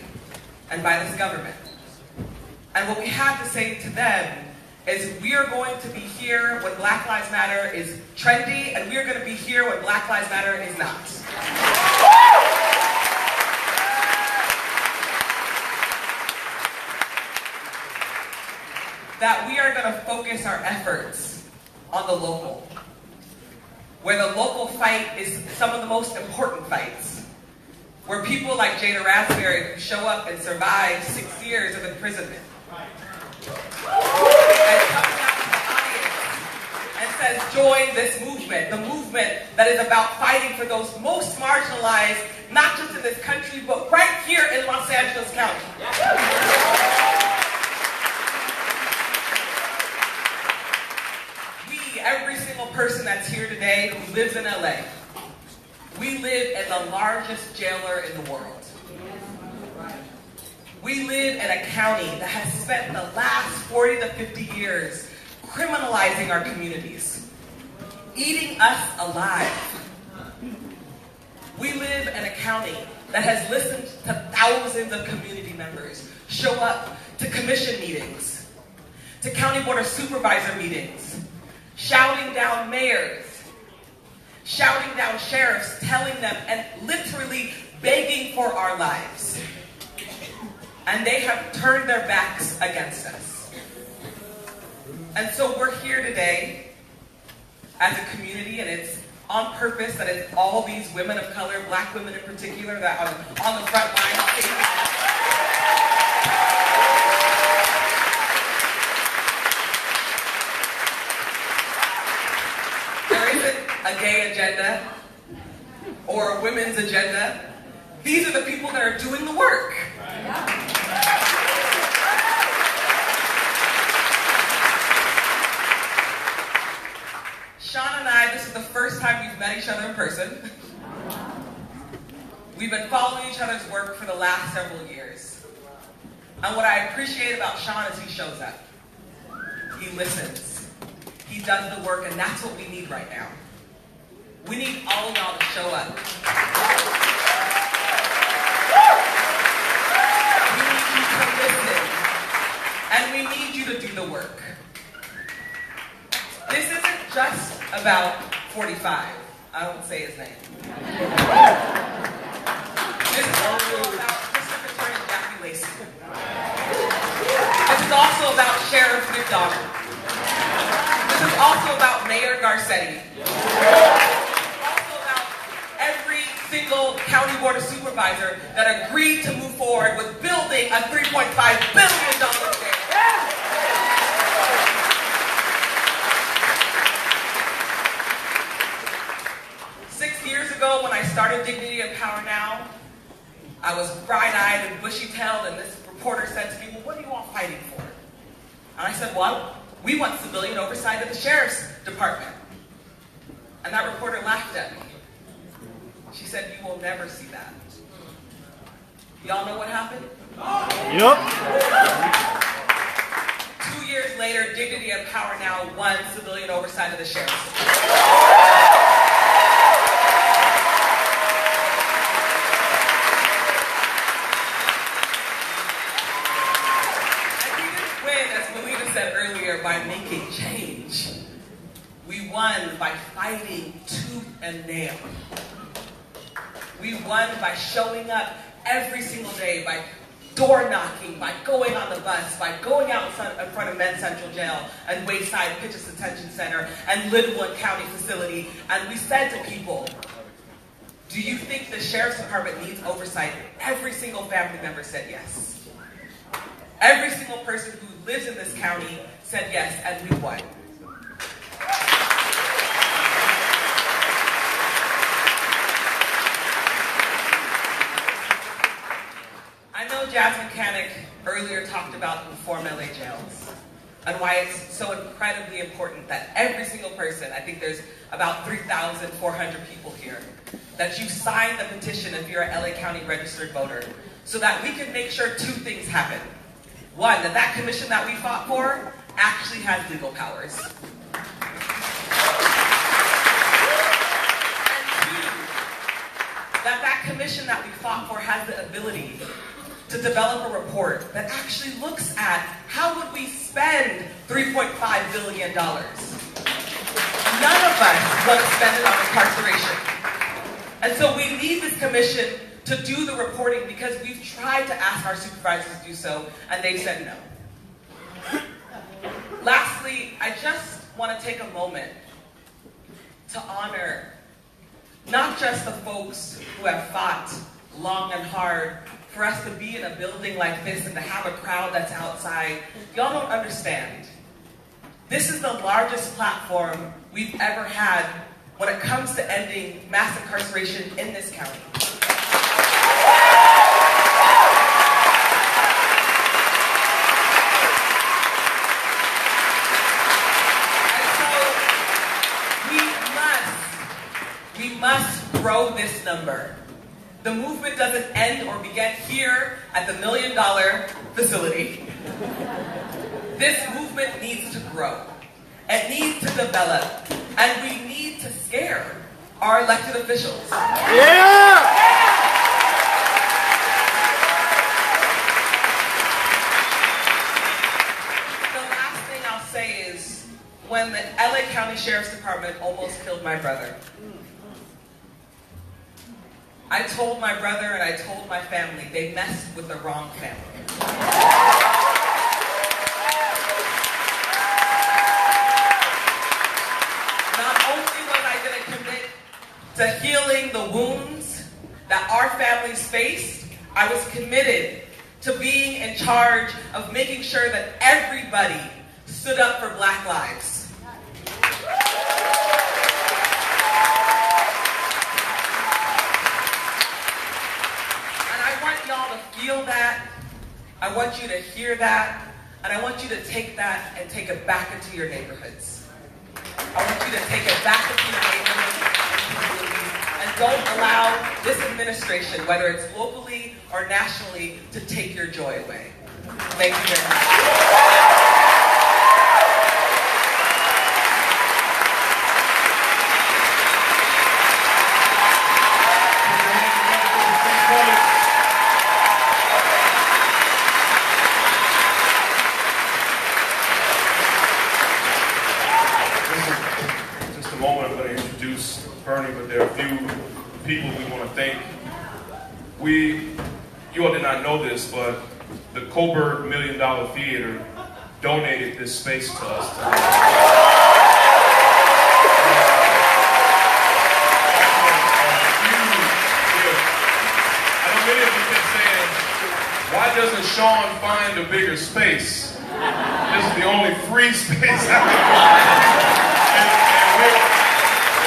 and by this government. And what we have to say to them is we are going to be here when Black Lives Matter is trendy, and we are going to be here when Black Lives Matter is not. That we are going to focus our efforts on the local, where the local fight is some of the most important fights. Where people like Jada Raspberry who show up and survive 6 years of imprisonment. And comes out to the audience and says, join this movement. The movement that is about fighting for those most marginalized, not just in this country, but right here in Los Angeles County. We, every single person that's here today who lives in LA, we live in the largest jailer in the world. We live in a county that has spent the last 40 to 50 years criminalizing our communities, eating us alive. We live in a county that has listened to thousands of community members show up to commission meetings, to county board of supervisor meetings, shouting down mayors, shouting down sheriffs, telling them and literally begging for our lives. And they have turned their backs against us. And so we're here today as a community, and it's on purpose that it's all these women of color, black women in particular, that are on the front line. There isn't a gay agenda or a women's agenda. These are the people that are doing the work. Shaun and I, this is the first time we've met each other in person. We've been following each other's work for the last several years. And what I appreciate about Shaun is he shows up. He listens. He does the work, and that's what we need right now. We need all of y'all to show up. We need you to listen. And we need you to do the work. This isn't just about 45. I won't say his name. This is also about District Attorney Jackie Lacey. This is also about Sheriff McDonald. This is also about Mayor Garcetti. This is also about every single county board of supervisor that agreed to move forward with building a $3.5 billion jail. 6 years ago, when I started Dignity and Power Now, I was bright-eyed and bushy-tailed, and this reporter said to me, well, what are you all fighting for? And I said, well, we want civilian oversight of the sheriff's department. And that reporter laughed at me. She said, you will never see that. Y'all know what happened? Yep. 2 years later, Dignity and Power Now won civilian oversight of the sheriff's department. Said earlier, by making change. We won by fighting tooth and nail. We won by showing up every single day, by door knocking, by going on the bus, by going out in front of Men's Central Jail and Wayside Pitches Detention Center and Linwood County Facility, and we said to people, do you think the Sheriff's Department needs oversight? Every single family member said yes. Every single person who lives in this county said yes, and we won. I know Jazz Mechanic earlier talked about Reform LA jails and why it's so incredibly important that every single person, I think there's about 3,400 people here, that you sign the petition if you're a LA County registered voter, so that we can make sure two things happen. One, that commission that we fought for actually has legal powers. And two, that commission that we fought for has the ability to develop a report that actually looks at how would we spend $3.5 billion. None of us want to spend it on incarceration. And so we need this commission to do the reporting because we've tried to ask our supervisors to do so, and they've said no. Lastly, I just want to take a moment to honor not just the folks who have fought long and hard for us to be in a building like this and to have a crowd that's outside. Y'all don't understand. This is the largest platform we've ever had when it comes to ending mass incarceration in this county. We must grow this number. The movement doesn't end or begin here at the $1 million facility. This movement needs to grow. It needs to develop. And we need to scare our elected officials. Yeah! Say is when the LA County Sheriff's Department almost killed my brother. I told my brother and I told my family they messed with the wrong family. Not only was I going to commit to healing the wounds that our families faced, I was committed to being in charge of making sure that everybody stood up for Black lives. And I want y'all to feel that. I want you to hear that. And I want you to take that and take it back into your neighborhoods. I want you to take it back into your neighborhoods and don't allow this administration, whether it's locally or nationally, to take your joy away. Thank you very much. Just a moment, I'm going to introduce Bernie, but there are a few people we want to thank. You all did not know this, but the Coburg $1 Million Theater donated this space to us today. I know many of you kept saying, why doesn't Shaun find a bigger space? This is the only free space out there. And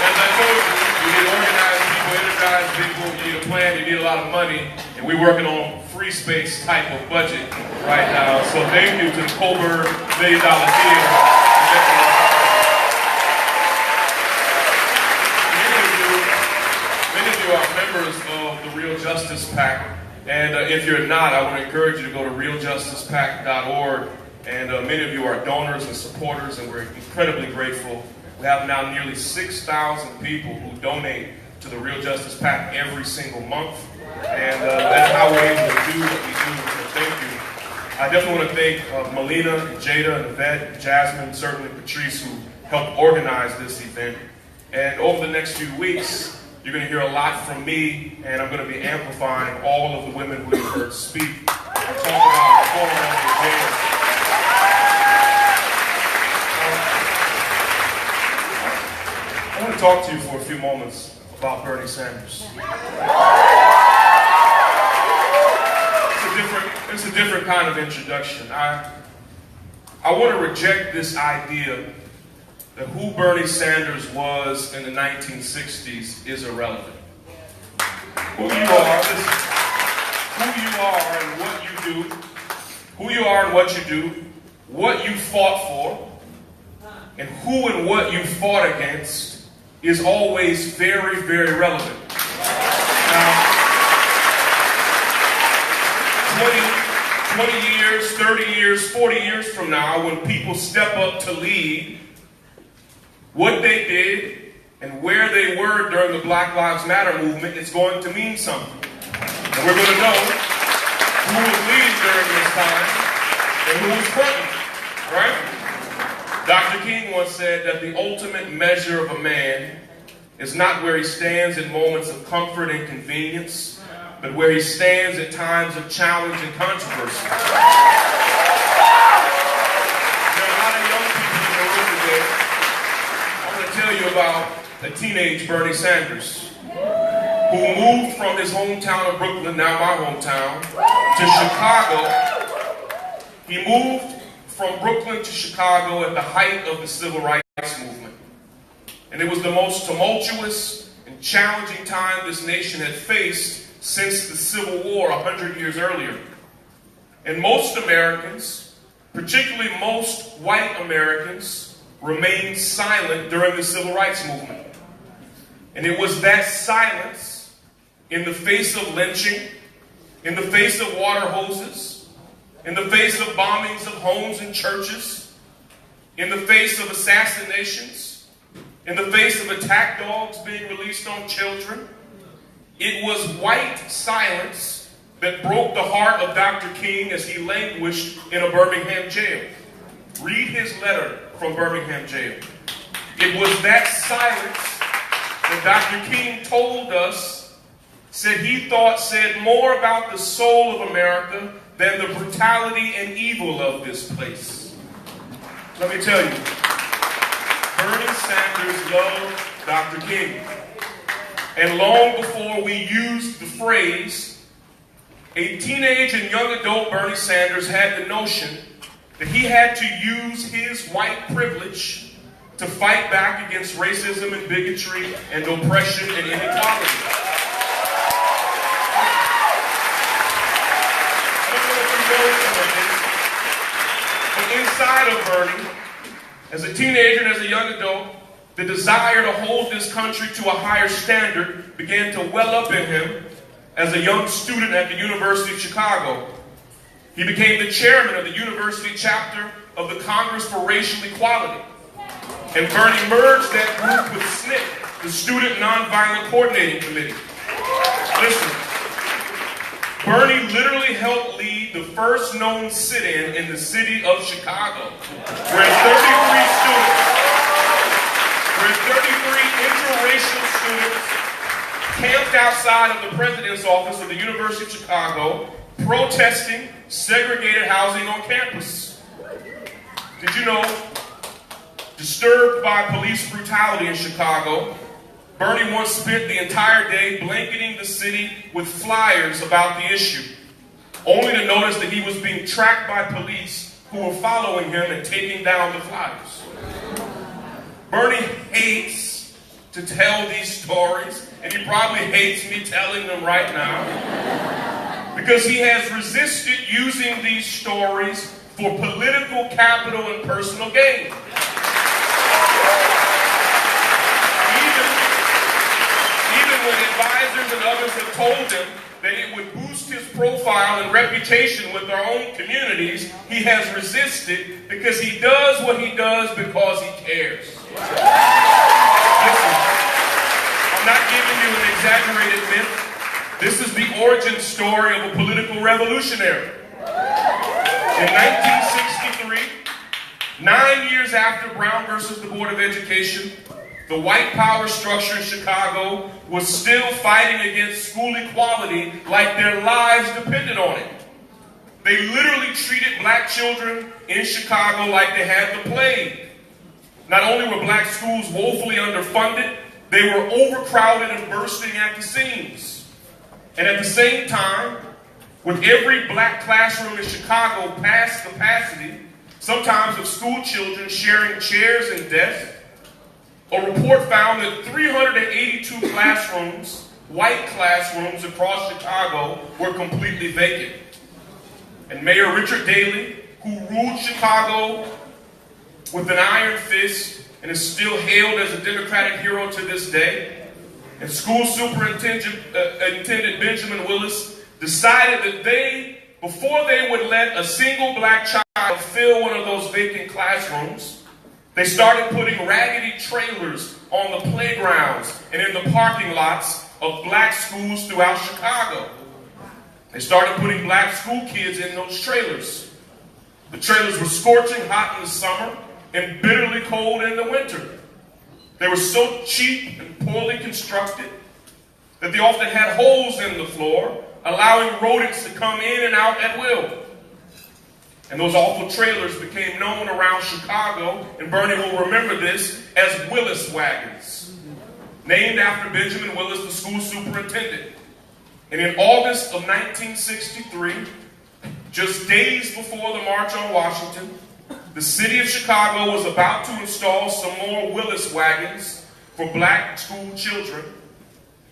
as I told you, you need organized people, energized people, you need a plan, you need a lot of money, and we're working on free space type of budget right now. So thank you to the Coburg $1 Million Theater. Many of you are members of the Real Justice PAC, and if you're not, I want to encourage you to go to realjusticepac.org. And many of you are donors and supporters, and we're incredibly grateful. We have now nearly 6,000 people who donate to the Real Justice PAC every single month. And that's how we're able to do what we do, so thank you. I definitely want to thank Melina, and Jada, and Yvette, and Jasmine, certainly Patrice, who helped organize this event. And over the next few weeks, you're going to hear a lot from me, and I'm going to be amplifying all of the women who you've heard speak. We'll talk about reform and jail. I want to talk to you for a few moments about Bernie Sanders. It's a different kind of introduction. I want to reject this idea that who Bernie Sanders was in the 1960s is irrelevant. Who you are, listen, who you are and what you do, who you are and what you do, what you fought for, and who and what you fought against is always very, very relevant. Now, 20 years, 30 years, 40 years from now, when people step up to lead, what they did and where they were during the Black Lives Matter movement is going to mean something. And we're going to know who was leading during this time and who was fronting, right? Dr. King once said that the ultimate measure of a man is not where he stands in moments of comfort and convenience, but where he stands at times of challenge and controversy. There are a lot of young people in the room today. I want to tell you about a teenage Bernie Sanders who moved from his hometown of Brooklyn, now my hometown, to Chicago. He moved from Brooklyn to Chicago at the height of the civil rights movement. And it was the most tumultuous and challenging time this nation had faced since the Civil War 100 years earlier. And most Americans, particularly most white Americans, remained silent during the civil rights movement. And it was that silence in the face of lynching, in the face of water hoses, in the face of bombings of homes and churches, in the face of assassinations, in the face of attack dogs being released on children. It was white silence that broke the heart of Dr. King as he languished in a Birmingham jail. Read his letter from Birmingham jail. It was that silence that Dr. King told us, said he thought said more about the soul of America than the brutality and evil of this place. Let me tell you, Bernie Sanders loved Dr. King. And long before we used the phrase, a teenage and young adult Bernie Sanders had the notion that he had to use his white privilege to fight back against racism and bigotry and oppression and inequality. I don't know if you know some of this, but inside of Bernie, as a teenager and as a young adult, the desire to hold this country to a higher standard began to well up in him as a young student at the University of Chicago. He became the chairman of the university chapter of the Congress for Racial Equality. And Bernie merged that group with SNCC, the Student Nonviolent Coordinating Committee. Listen, Bernie literally helped lead the first known sit-in in the city of Chicago, where 33 interracial students camped outside of the president's office of the University of Chicago, protesting segregated housing on campus. Did you know, disturbed by police brutality in Chicago, Bernie once spent the entire day blanketing the city with flyers about the issue, only to notice that he was being tracked by police who were following him and taking down the flyers. Bernie hates to tell these stories, and he probably hates me telling them right now, because he has resisted using these stories for political capital and personal gain. Even when advisors and others have told him that it would boost his profile and reputation with their own communities, he has resisted because he does what he does because he cares. Listen, I'm not giving you an exaggerated myth. This is the origin story of a political revolutionary. In 1963, 9 years after Brown versus the Board of Education, the white power structure in Chicago was still fighting against school equality like their lives depended on it. They literally treated black children in Chicago like they had the plague. Not only were black schools woefully underfunded, they were overcrowded and bursting at the seams. And at the same time, with every black classroom in Chicago past capacity, sometimes with school children sharing chairs and desks, a report found that 382 classrooms, white classrooms across Chicago, were completely vacant. And Mayor Richard Daley, who ruled Chicago with an iron fist and is still hailed as a Democratic hero to this day, and school superintendent Benjamin Willis decided that before they would let a single black child fill one of those vacant classrooms, they started putting raggedy trailers on the playgrounds and in the parking lots of black schools throughout Chicago. They started putting black school kids in those trailers. The trailers were scorching hot in the summer and bitterly cold in the winter. They were so cheap and poorly constructed that they often had holes in the floor, allowing rodents to come in and out at will. And those awful trailers became known around Chicago, and Bernie will remember this, as Willis wagons, named after Benjamin Willis, the school superintendent. And in August of 1963, just days before the March on Washington, the city of Chicago was about to install some more Willis wagons for black school children,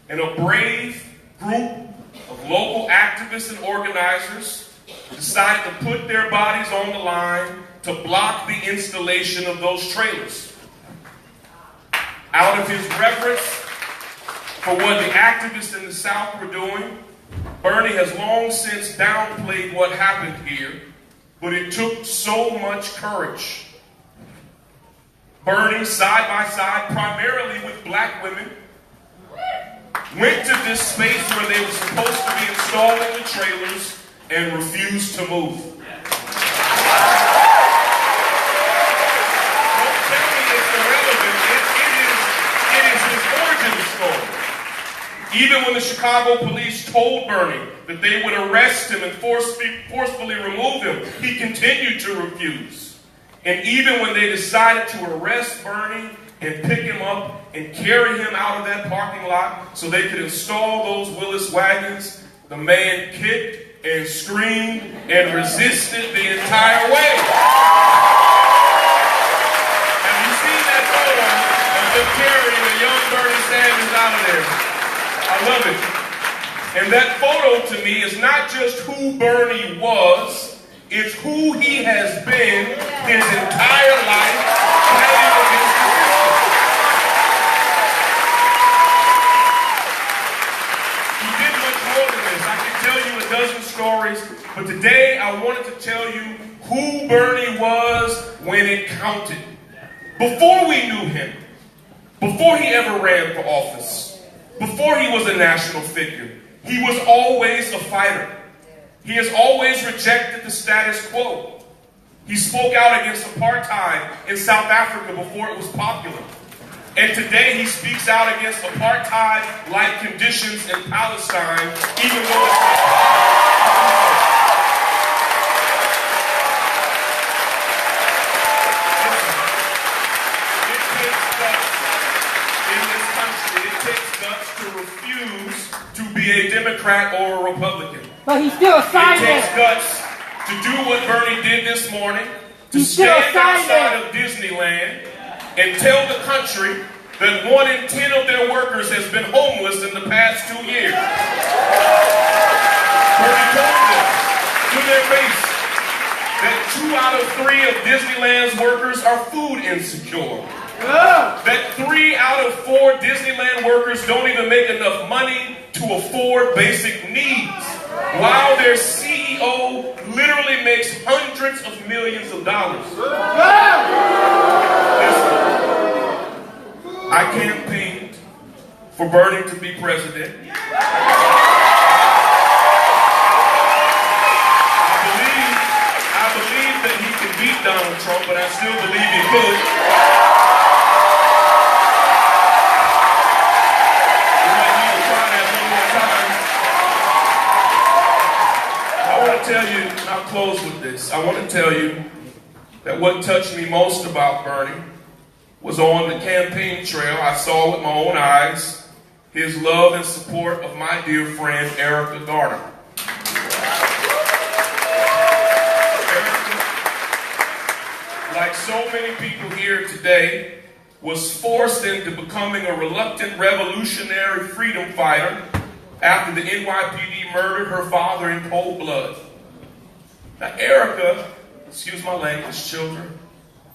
and a brave group of local activists and organizers decided to put their bodies on the line to block the installation of those trailers. Out of his reverence for what the activists in the South were doing, Bernie has long since downplayed what happened here, but it took so much courage. Bernie side by side, primarily with black women, went to this space where they were supposed to be installing the trailers and refused to move. Don't tell me it's irrelevant. It is his origin story. Even when the Chicago police told Bernie that they would arrest him and forcefully remove him, he continued to refuse. And even when they decided to arrest Bernie and pick him up and carry him out of that parking lot so they could install those Willis wagons, the man kicked and screamed and resisted the entire way. Have you seen that photo of them carrying the young Bernie Sanders out of there? I love it. And that photo to me is not just who Bernie was, it's who he has been his entire life fighting against the system. He did much more than this. I can tell you a dozen stories, but today I wanted to tell you who Bernie was when it counted. Before we knew him, before he ever ran for office, before he was a national figure, he was always a fighter. He has always rejected the status quo. He spoke out against apartheid in South Africa before it was popular. And today he speaks out against apartheid-like conditions in Palestine, even though it's not popular. It takes guts in this country. It takes guts to refuse to be a Democrat or a Republican. But he's still a It scientist. takes guts to do what Bernie did this morning, to He's still stand a scientist. outside of Disneyland and tell the country that 1 in 10 of their workers has been homeless in the past 2 years. Bernie told them to their face that 2 out of 3 of Disneyland's workers are food insecure. That 3 out of 4 Disneyland workers don't even make enough money to afford basic needs, while their CEO literally makes hundreds of millions of dollars. Listen, I campaigned for Bernie to be president. I believe that he can beat Donald Trump, but I still believe he could. Tell you, and I'll close with this. I want to tell you that what touched me most about Bernie was on the campaign trail. I saw with my own eyes his love and support of my dear friend Erica Garner. Erica, like so many people here today, was forced into becoming a reluctant revolutionary freedom fighter after the NYPD murdered her father in cold blood. Now, Erica, excuse my language, children,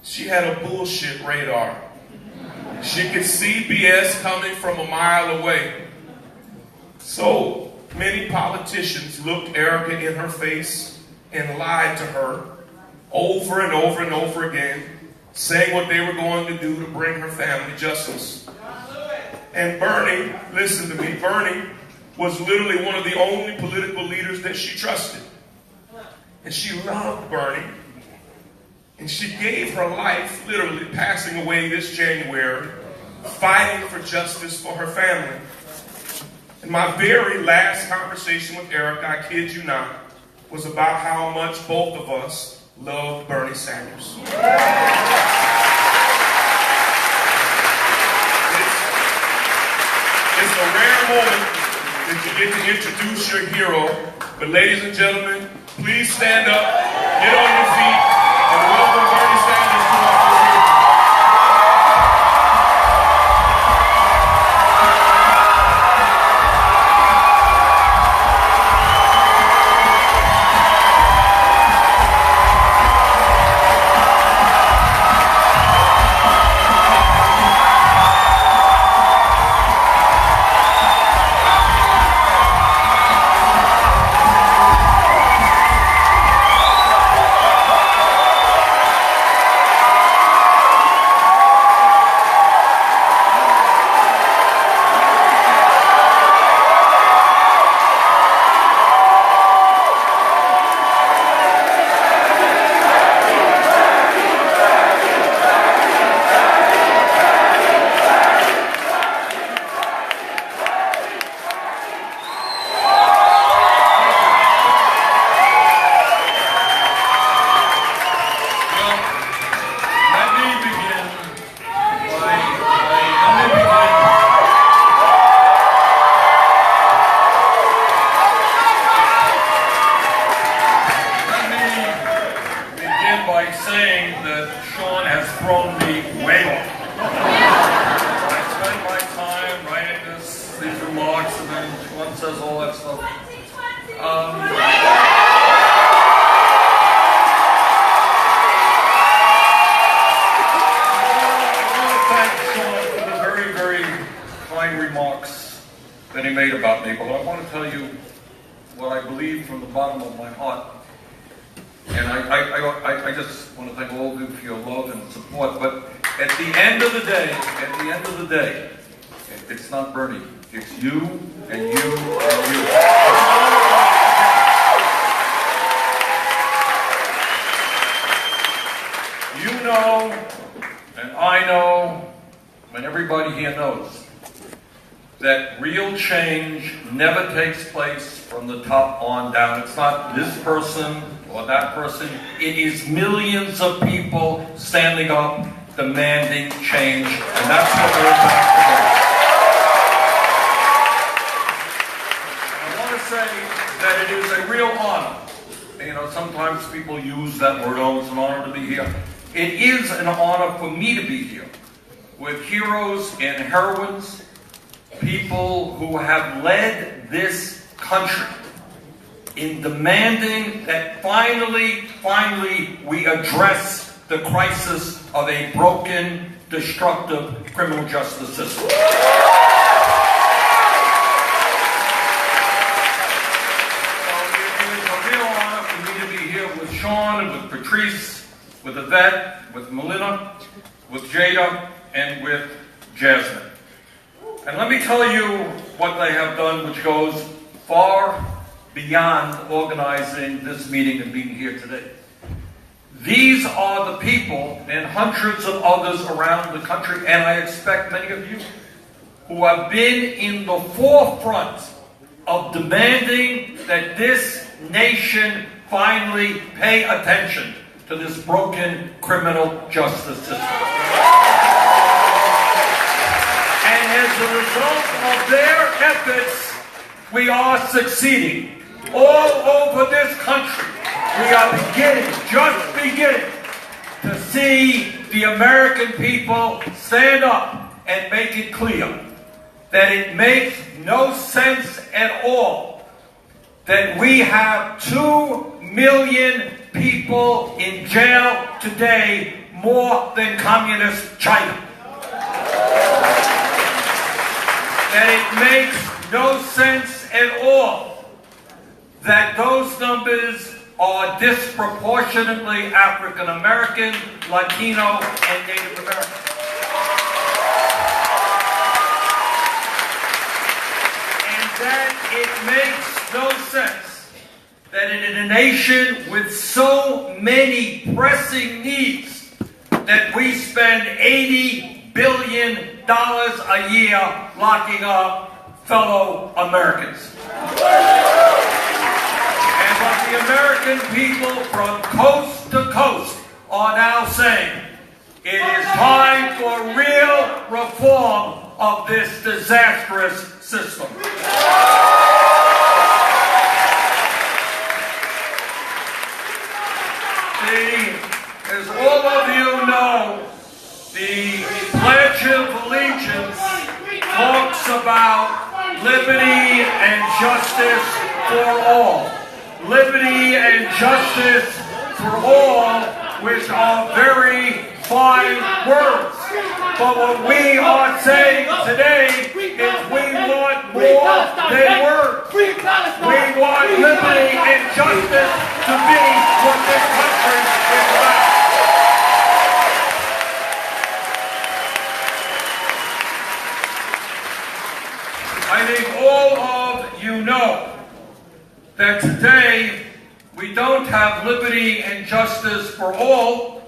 she had a bullshit radar. She could see BS coming from a mile away. So many politicians looked Erica in her face and lied to her over and over and over again, saying what they were going to do to bring her family justice. And Bernie, listen to me, Bernie was literally one of the only political leaders that she trusted. And she loved Bernie. And she gave her life, literally passing away this January, fighting for justice for her family. And my very last conversation with Erica, I kid you not, was about how much both of us loved Bernie Sanders. It's a rare moment that you get to introduce your hero. But ladies and gentlemen, please stand up, get on your feet, and welcome Bernie Sanders to our community. by saying that Shaun has thrown me way off. I spend my time writing these remarks, and then Shaun says all that stuff. Remarks that he made about me, but I want to tell you what I believe from the bottom of my heart. And I just want to thank all of you for your love and support. But at the end of the day, it's not Bernie. It's you and you and you. You know, and I know, and everybody here knows, that real change never takes place from the top on down. It's not this person or that person. It is millions of people standing up, demanding change, and that's what we're about today. I want to say that it is a real honor. You know, sometimes people use that word, oh, it's an honor to be here. It is an honor for me to be here with heroes and heroines, people who have led this country in demanding that finally we address the crisis of a broken, destructive criminal justice system. It is a real honor for me to be here with Shaun, with Patrice, with Yvette, with Melina, with Jada, and with Jasmine. And let me tell you what they have done, which goes far beyond organizing this meeting and being here today. These are the people and hundreds of others around the country, and I expect many of you, who have been in the forefront of demanding that this nation finally pay attention to this broken criminal justice system. And as a result of their efforts, we are succeeding. All over this country, we are just beginning to see the American people stand up and make it clear that it makes no sense at all that we have 2 million people in jail today, more than communist China. That it makes no sense at all that those numbers are disproportionately African American, Latino, and Native American. And that it makes no sense that in a nation with so many pressing needs that we spend $80 billion a year locking up fellow Americans. And what the American people from coast to coast are now saying, it is time for real reform of this disastrous system. As all of you know, the Pledge of Allegiance talks about liberty and justice for all. Liberty and justice for all, which are very fine words. But what we are saying today is we want more than words. We want liberty and justice to be what this country is about. I think all of you know that today we don't have liberty and justice for all.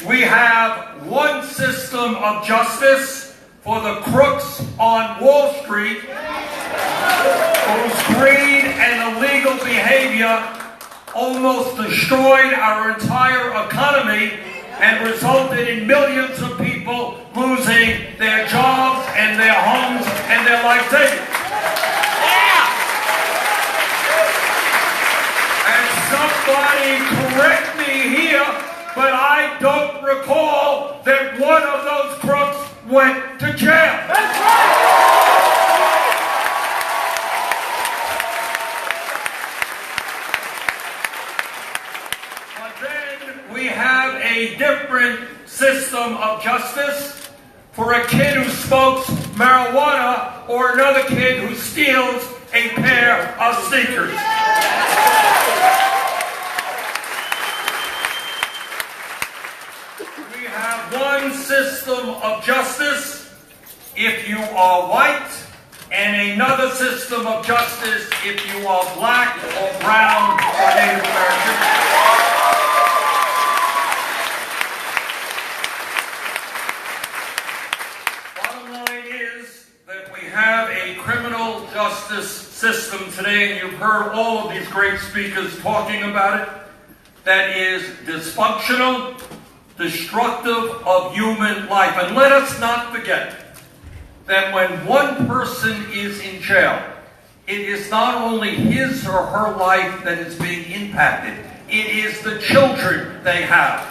We have one system of justice for the crooks on Wall Street whose greed and illegal behavior almost destroyed our entire economy and resulted in millions of people losing their jobs and their homes and their life savings. And somebody correct me here, but I don't recall that one of those crooks went to jail. That's right! But then we have a different system of justice for a kid who smokes marijuana or another kid who steals a pair of sneakers. We have one system of justice if you are white, and another system of justice if you are black or brown or Native American. Have a criminal justice system today, and you've heard all of these great speakers talking about it, that is dysfunctional, destructive of human life. And let us not forget that when one person is in jail, it is not only his or her life that is being impacted, it is the children they have.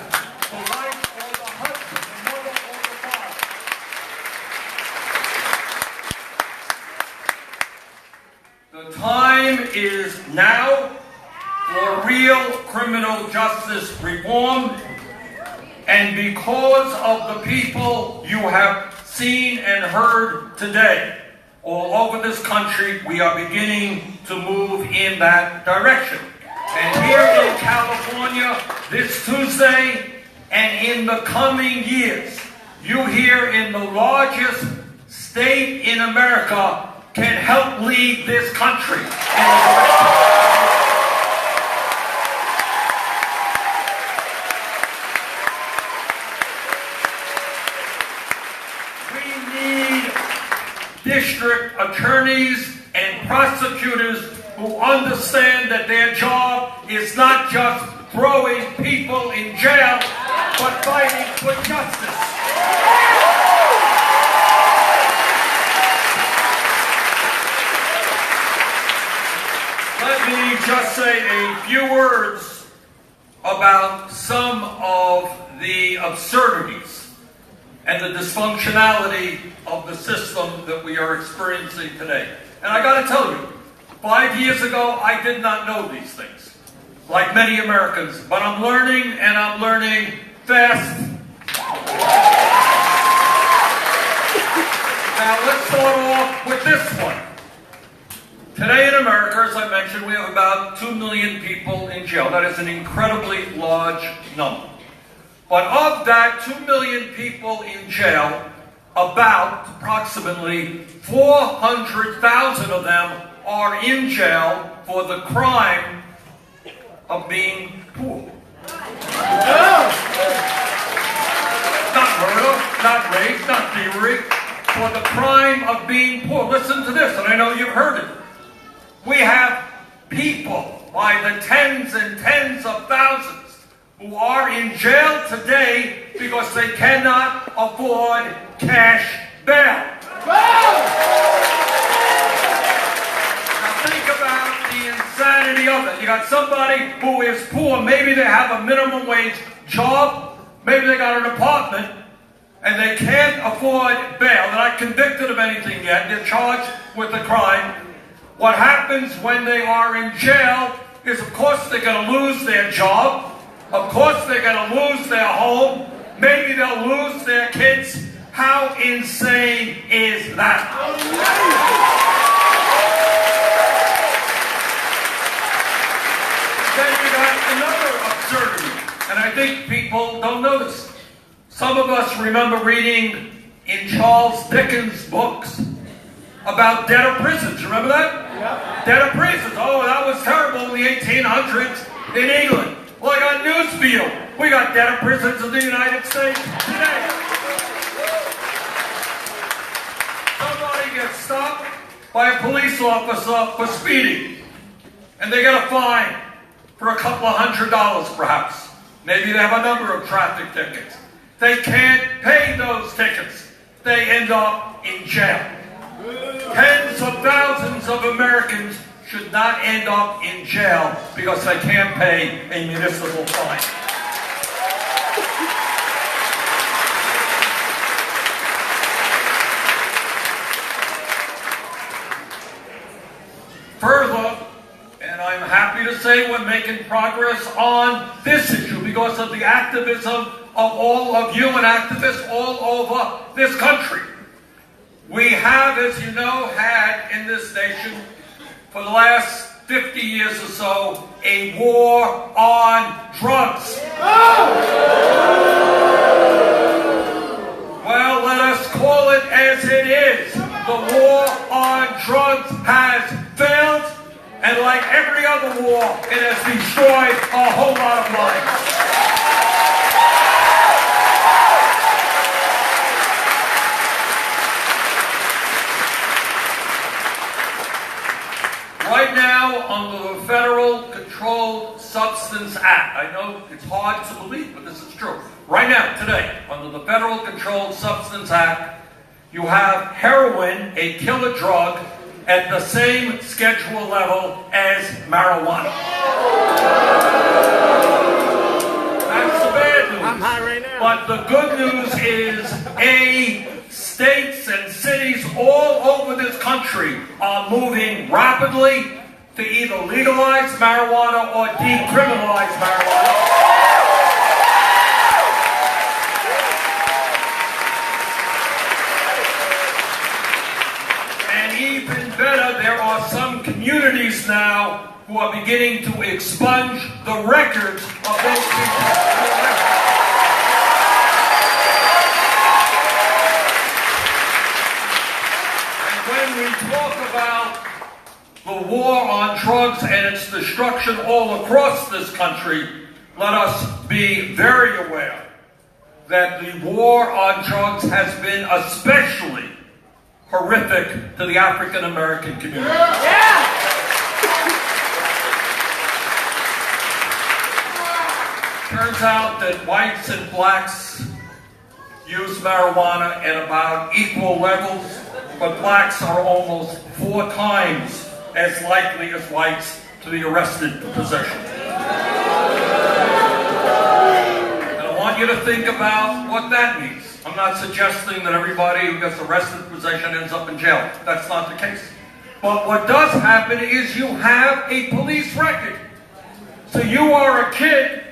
The life of the husband, the mother, or the father. The time is now for real criminal justice reform, and because of the people you have seen and heard today all over this country, we are beginning to move in that direction. And here in California, this Tuesday and in the coming years, you here in the largest state in America can help lead this country in the direction. We need district attorneys and prosecutors who understand that their job is not just throwing people in jail, but fighting for justice. Let me just say a few words about some of the absurdities and the dysfunctionality of the system that we are experiencing today. And I got to tell you, 5 years ago, I did not know these things, like many Americans, but I'm learning, and I'm learning fast. Now, let's start off with this one. Today in America, as I mentioned, we have about 2 million people in jail. That is an incredibly large number. But of that 2 million people in jail, about approximately 400,000 of them are in jail for the crime of being poor. Not murder, not rape, not thievery, for the crime of being poor. Listen to this, and I know you've heard it. We have people by the tens and tens of thousands who are in jail today because they cannot afford cash bail. Now think about the insanity of it. You got somebody who is poor, maybe they have a minimum wage job, maybe they got an apartment, and they can't afford bail. They're not convicted of anything yet, they're charged with the crime. What happens when they are in jail is, of course, they're going to lose their job. Of course, they're going to lose their home. Maybe they'll lose their kids. How insane is that? Then you got another absurdity, and I think people don't know this. Some of us remember reading in Charles Dickens' books about debtor prisons. Remember that? Yeah. Debtor prisons. Oh, that was terrible in the 1800s in England. Well, I got news for you. We got debtor prisons in the United States today. Somebody gets stopped by a police officer for speeding, and they get a fine for a couple of $100 perhaps. Maybe they have a number of traffic tickets. They can't pay those tickets. They end up in jail. Tens of thousands of Americans should not end up in jail because they can't pay a municipal fine. say we're making progress on this issue because of the activism of all of you and activists all over this country. We have, as you know, had in this nation for the last 50 years or so a war on drugs. Well, let us call it as it is. The war on drugs has failed, and like every other war, it has destroyed a whole lot of lives. Right now, under the Federal Controlled Substance Act, I know it's hard to believe, but this is true. Right now, today, under the Federal Controlled Substance Act, you have heroin, a killer drug, at the same schedule level as marijuana. That's the bad news. I'm high right now. But the good news is, states and cities all over this country are moving rapidly to either legalize marijuana or decriminalize marijuana. And even better, there are some communities now who are beginning to expunge the records of those people. When we talk about the war on drugs and its destruction all across this country, let us be very aware that the war on drugs has been especially horrific to the African American community. Turns out that whites and blacks use marijuana at about equal levels, but blacks are almost 4 times as likely as whites to be arrested for possession. And I want you to think about what that means. I'm not suggesting that everybody who gets arrested for possession ends up in jail. That's not the case. But what does happen is you have a police record. So you are a kid,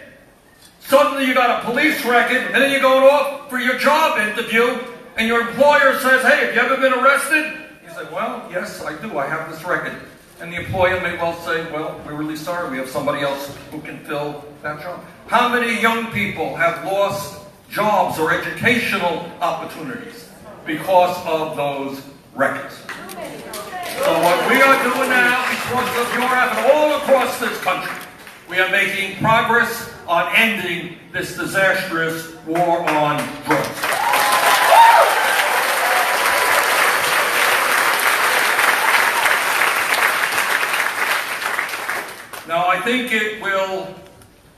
suddenly you got a police record, and then you go off for your job interview, and your employer says, hey, have you ever been arrested? You say, well, yes, I do. I have this record. And the employer may well say, well, we're really sorry. We have somebody else who can fill that job. How many young people have lost jobs or educational opportunities because of those records? So what we are doing now, because of your effort all across this country, we are making progress on ending this disastrous war on drugs. Now, I think it will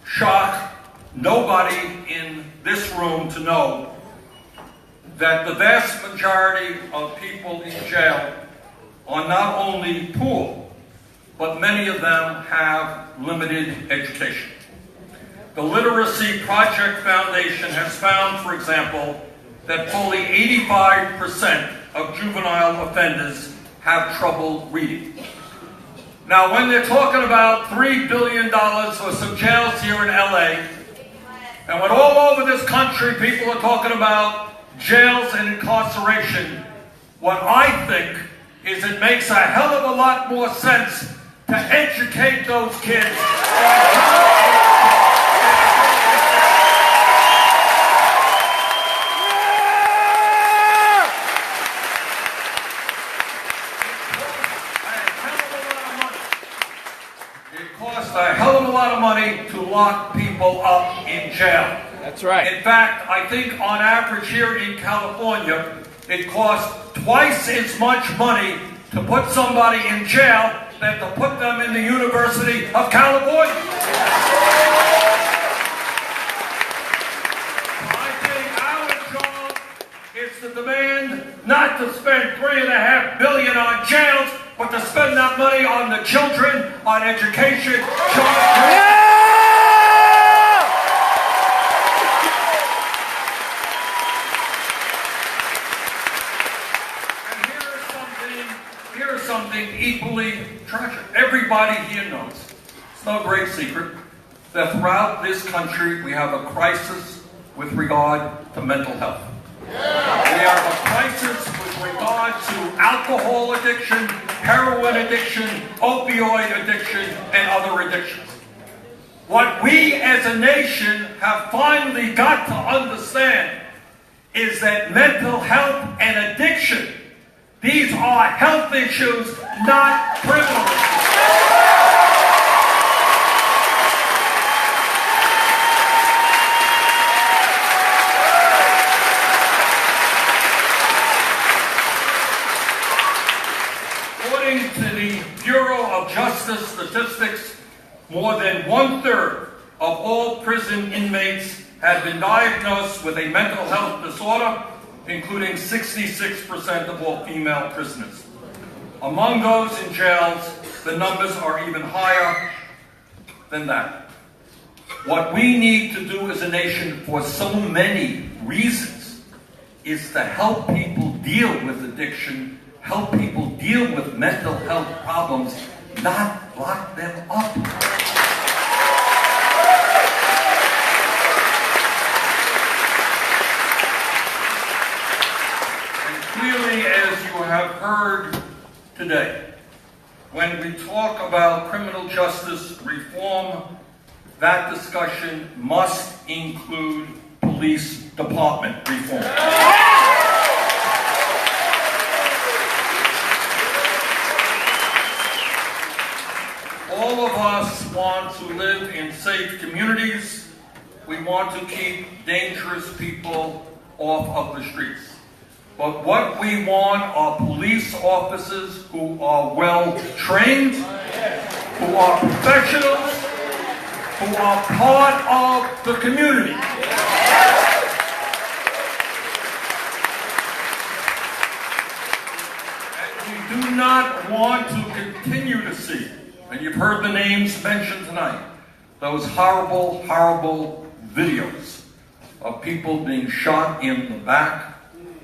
shock nobody in this room to know that the vast majority of people in jail are not only poor, but many of them have limited education. The Literacy Project Foundation has found, for example, that fully 85% of juvenile offenders have trouble reading. Now, when they're talking about $3 billion for some jails here in LA, and when all over this country people are talking about jails and incarceration, what I think is it makes a hell of a lot more sense to educate those kids. A hell of a lot of money to lock people up in jail. That's right. In fact, I think on average here in California, it costs twice as much money to put somebody in jail than to put them in the University of California. I think our job is to demand not to spend $3.5 billion on jails, but to spend that money on the children, on education, And here is something equally tragic. Everybody here knows, it's no great secret that throughout this country we have a crisis with regard to mental health. We have a crisis with regard to alcohol addiction, heroin addiction, opioid addiction, and other addictions. What we as a nation have finally got to understand is that mental health and addiction, these are health issues, not criminal issues. According to the Bureau of Justice statistics, more than 1/3 of all prison inmates have been diagnosed with a mental health disorder, including 66% of all female prisoners. Among those in jails, the numbers are even higher than that. What we need to do as a nation for so many reasons is to help people deal with addiction, help people deal with mental health problems, not lock them up. And clearly, as you have heard today, when we talk about criminal justice reform, that discussion must include police department reform. All of us want to live in safe communities. We want to keep dangerous people off of the streets. But what we want are police officers who are well trained, who are professionals, who are part of the community. And we do not want to continue to see, and you've heard the names mentioned tonight, those horrible, horrible videos of people being shot in the back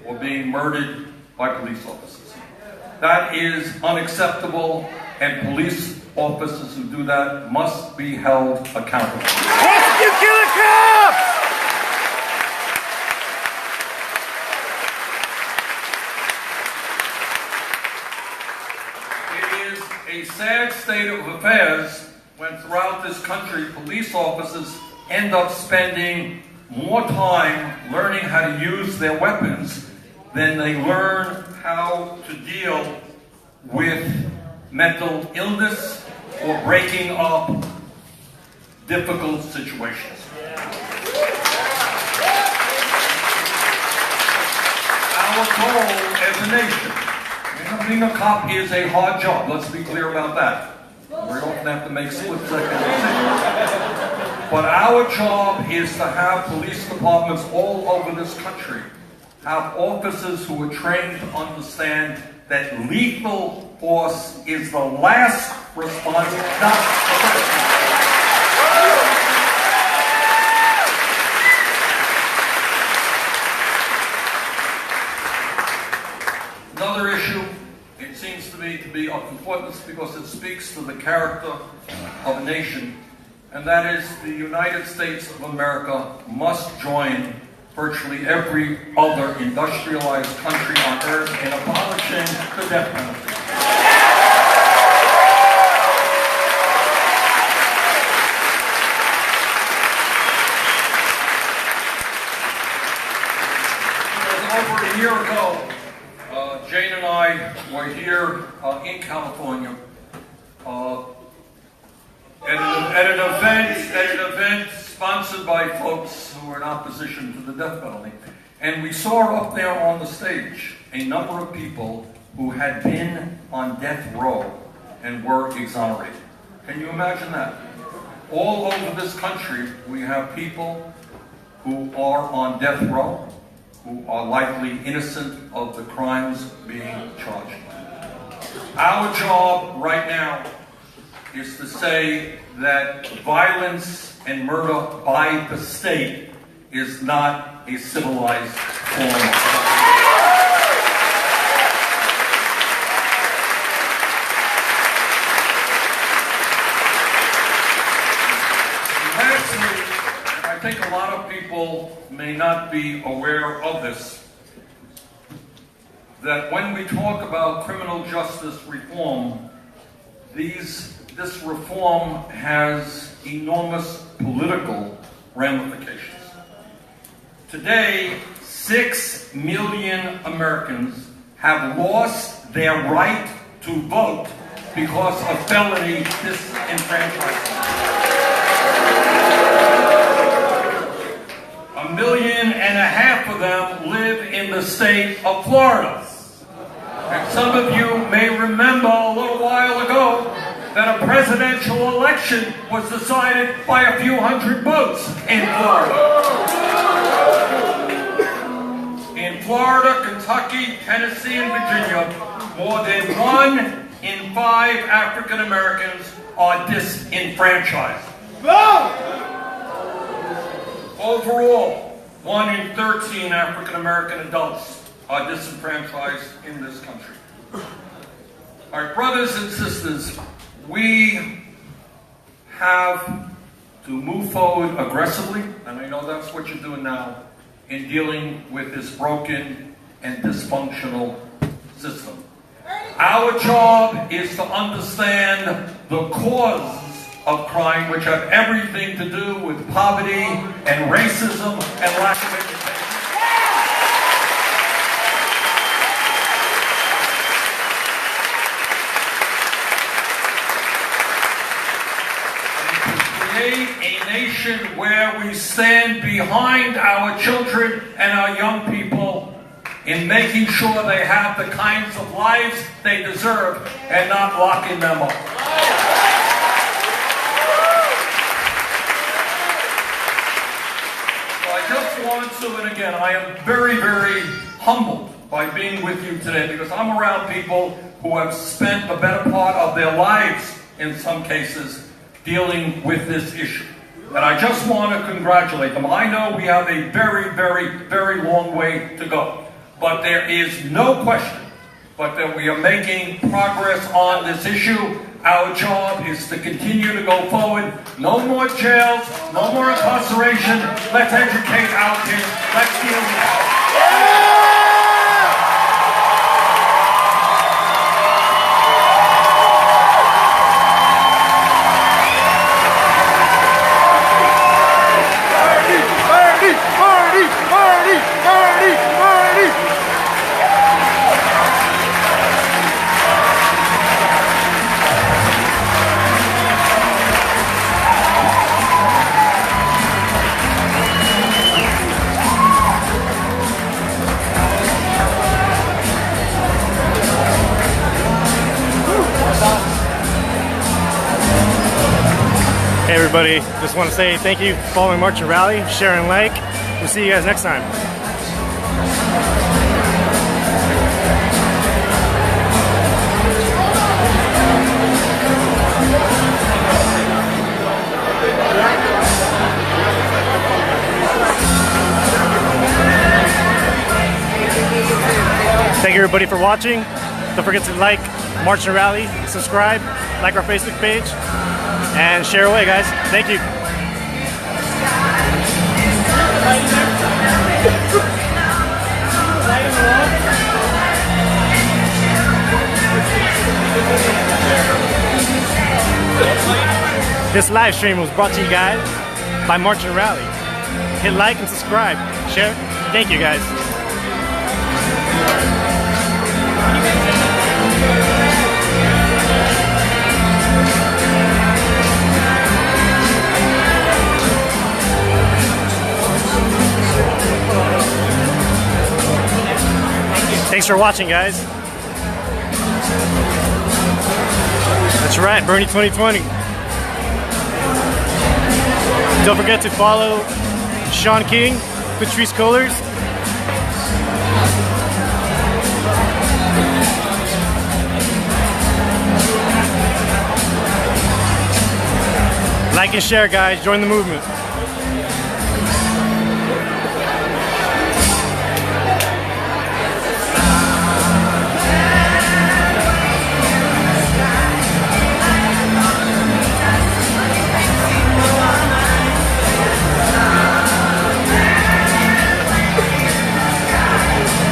or being murdered by police officers. That is unacceptable, and police officers who do that must be held accountable. Prosecute killer cops! It is a sad state of affairs when throughout this country police officers end up spending more time learning how to use their weapons than they learn how to deal with mental illness or breaking up difficult situations. Our goal as a nation, being a cop is a hard job, let's be clear about that. We often have to make split-second decisions. But our job is to have police departments all over this country have officers who are trained to understand that lethal force is the last response, not the first. Another issue, it seems to me to be of importance because it speaks to the character of a nation, and that is the United States of America must join virtually every other industrialized country on earth in abolishing the death penalty. Over a year ago, Jane and I were here in California at an event sponsored by folks who were in opposition to the death penalty. And we saw up there on the stage a number of people who had been on death row and were exonerated. Can you imagine that? All over this country, we have people who are on death row, who are likely innocent of the crimes being charged. Our job right now is to say that violence and murder by the state is not a civilized form of crime. lot of people may not be aware of this, that when we talk about criminal justice reform, this reform has enormous political ramifications. Today, 6 million Americans have lost their right to vote because of felony disenfranchisement. 1.5 million of them live in the state of Florida. And some of you may remember a little while ago that a presidential election was decided by a few hundred votes in Florida. In Florida, Kentucky, Tennessee, and Virginia, more than 1 in 5 African Americans are disenfranchised. Overall, 1 in 13 African American adults are disenfranchised in this country. All right, brothers and sisters, we have to move forward aggressively, and I know that's what you're doing now, in dealing with this broken and dysfunctional system. Our job is to understand the causes of crime, which have everything to do with poverty and racism and lack of education. A nation where we stand behind our children and our young people in making sure they have the kinds of lives they deserve and not locking them up. So I just want to, and again, I am very, very humbled by being with you today because I'm around people who have spent the better part of their lives, in some cases, dealing with this issue. And I just want to congratulate them. I know we have a very, very, very long way to go. But there is no question but that we are making progress on this issue. Our job is to continue to go forward. No more jails, no more incarceration. Let's educate our kids. Let's deal with it. Hey everybody, just want to say thank you for following March and Rally, share and like. We'll see you guys next time. Thank you everybody for watching. Don't forget to like March and Rally, subscribe, like our Facebook page, and share away, guys. Thank you. This live stream was brought to you guys by March and Rally. Hit like and subscribe. Share. Thank you, guys. Thanks for watching, guys. That's right, Bernie 2020. Don't forget to follow Shaun King, Patrice Colors. Like and share, guys. Join the movement.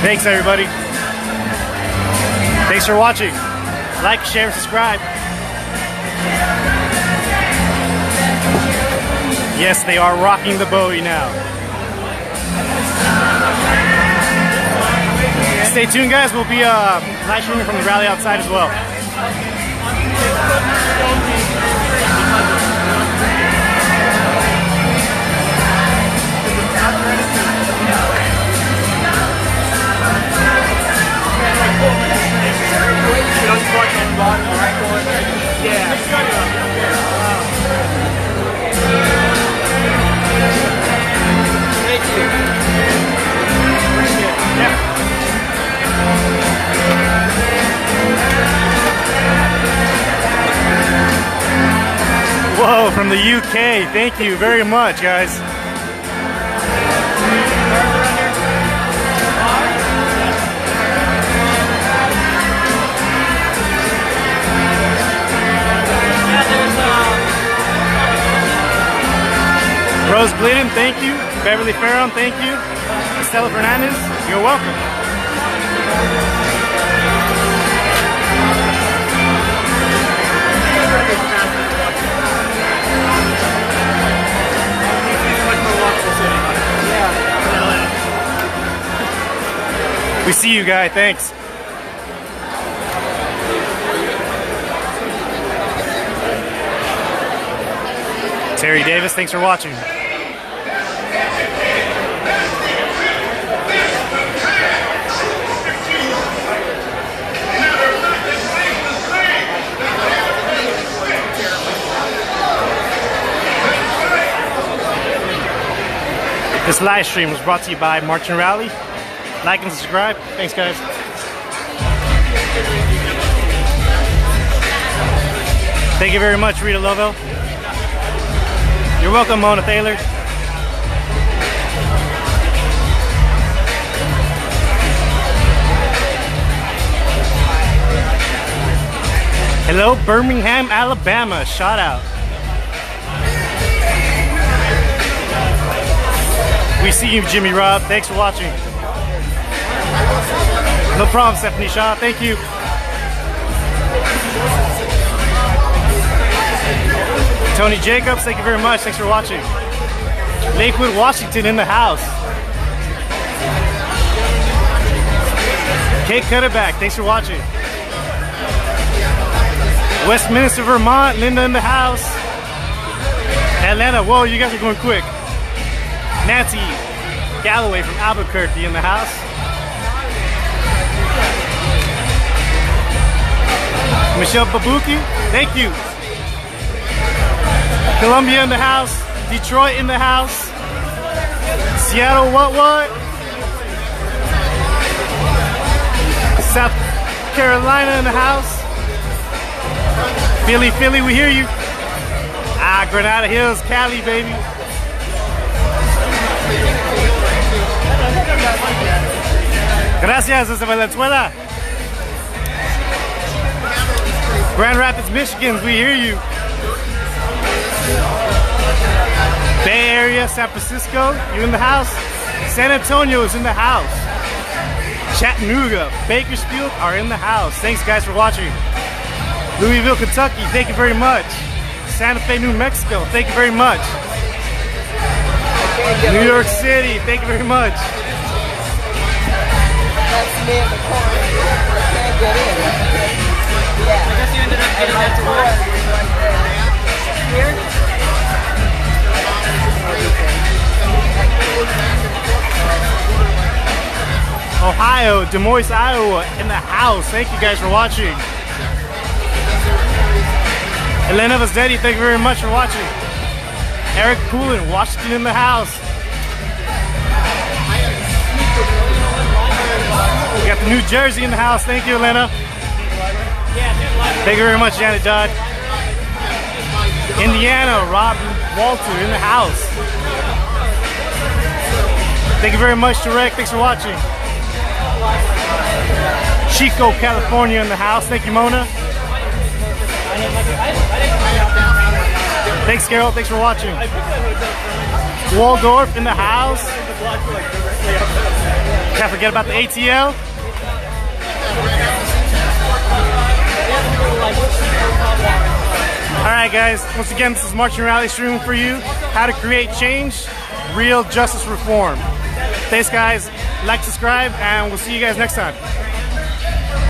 Thanks, everybody. Thanks for watching. Like, share, and subscribe. Yes, they are rocking the Bowie now. Stay tuned, guys. We'll be live streaming from the rally outside as well. Whoa, from the UK. Thank you very much, guys. Rose Glidden, thank you. Beverly Farron, thank you. Estella Fernandez, you're welcome. We see you, guy. Thanks. Terry Davis, thanks for watching. This live stream was brought to you by March and Rally. Like and subscribe. Thanks, guys. Thank you very much, Rita Lovell. You're welcome, Mona Taylor. Hello, Birmingham, Alabama. Shout out. We see you, Jimmy Rob. Thanks for watching. No problem, Stephanie Shaw. Thank you. Tony Jacobs, thank you very much. Thanks for watching. Lakewood, Washington in the house. Kate Cutterback, thanks for watching. Westminster, Vermont, Linda in the house. Atlanta, whoa, you guys are going quick. Nancy Galloway from Albuquerque in the house. Michelle Babuki, thank you. Columbia in the house. Detroit in the house. Seattle, what? South Carolina in the house. Philly, we hear you. Granada Hills, Cali, baby. Gracias, desde Venezuela. Grand Rapids, Michigan, we hear you. Bay Area, San Francisco, you in the house. San Antonio is in the house. Chattanooga, Bakersfield are in the house. Thanks, guys, for watching. Louisville, Kentucky, thank you very much. Santa Fe, New Mexico, thank you very much. New York City, thank you very much. That's me in the corner. Can't get in. Yeah. I guess you ended up getting that to work. Here? Ohio, Des Moines, Iowa in the house. Thank you guys for watching. Elena Vazzetti, thank you very much for watching. Eric Poulin, Washington in the house. We got the New Jersey in the house. Thank you, Elena. Thank you very much, Janet Dodd. Indiana, Rob Walter in the house. Thank you very much, Tarek. Thanks for watching. Chico, California in the house. Thank you, Mona. Thanks, Carol. Thanks for watching. Waldorf in the house. Can't forget about the ATL. Alright guys, once again this is Marching Rally streaming for you. How to create change, real justice reform. Thanks guys, like, subscribe, and we'll see you guys next time.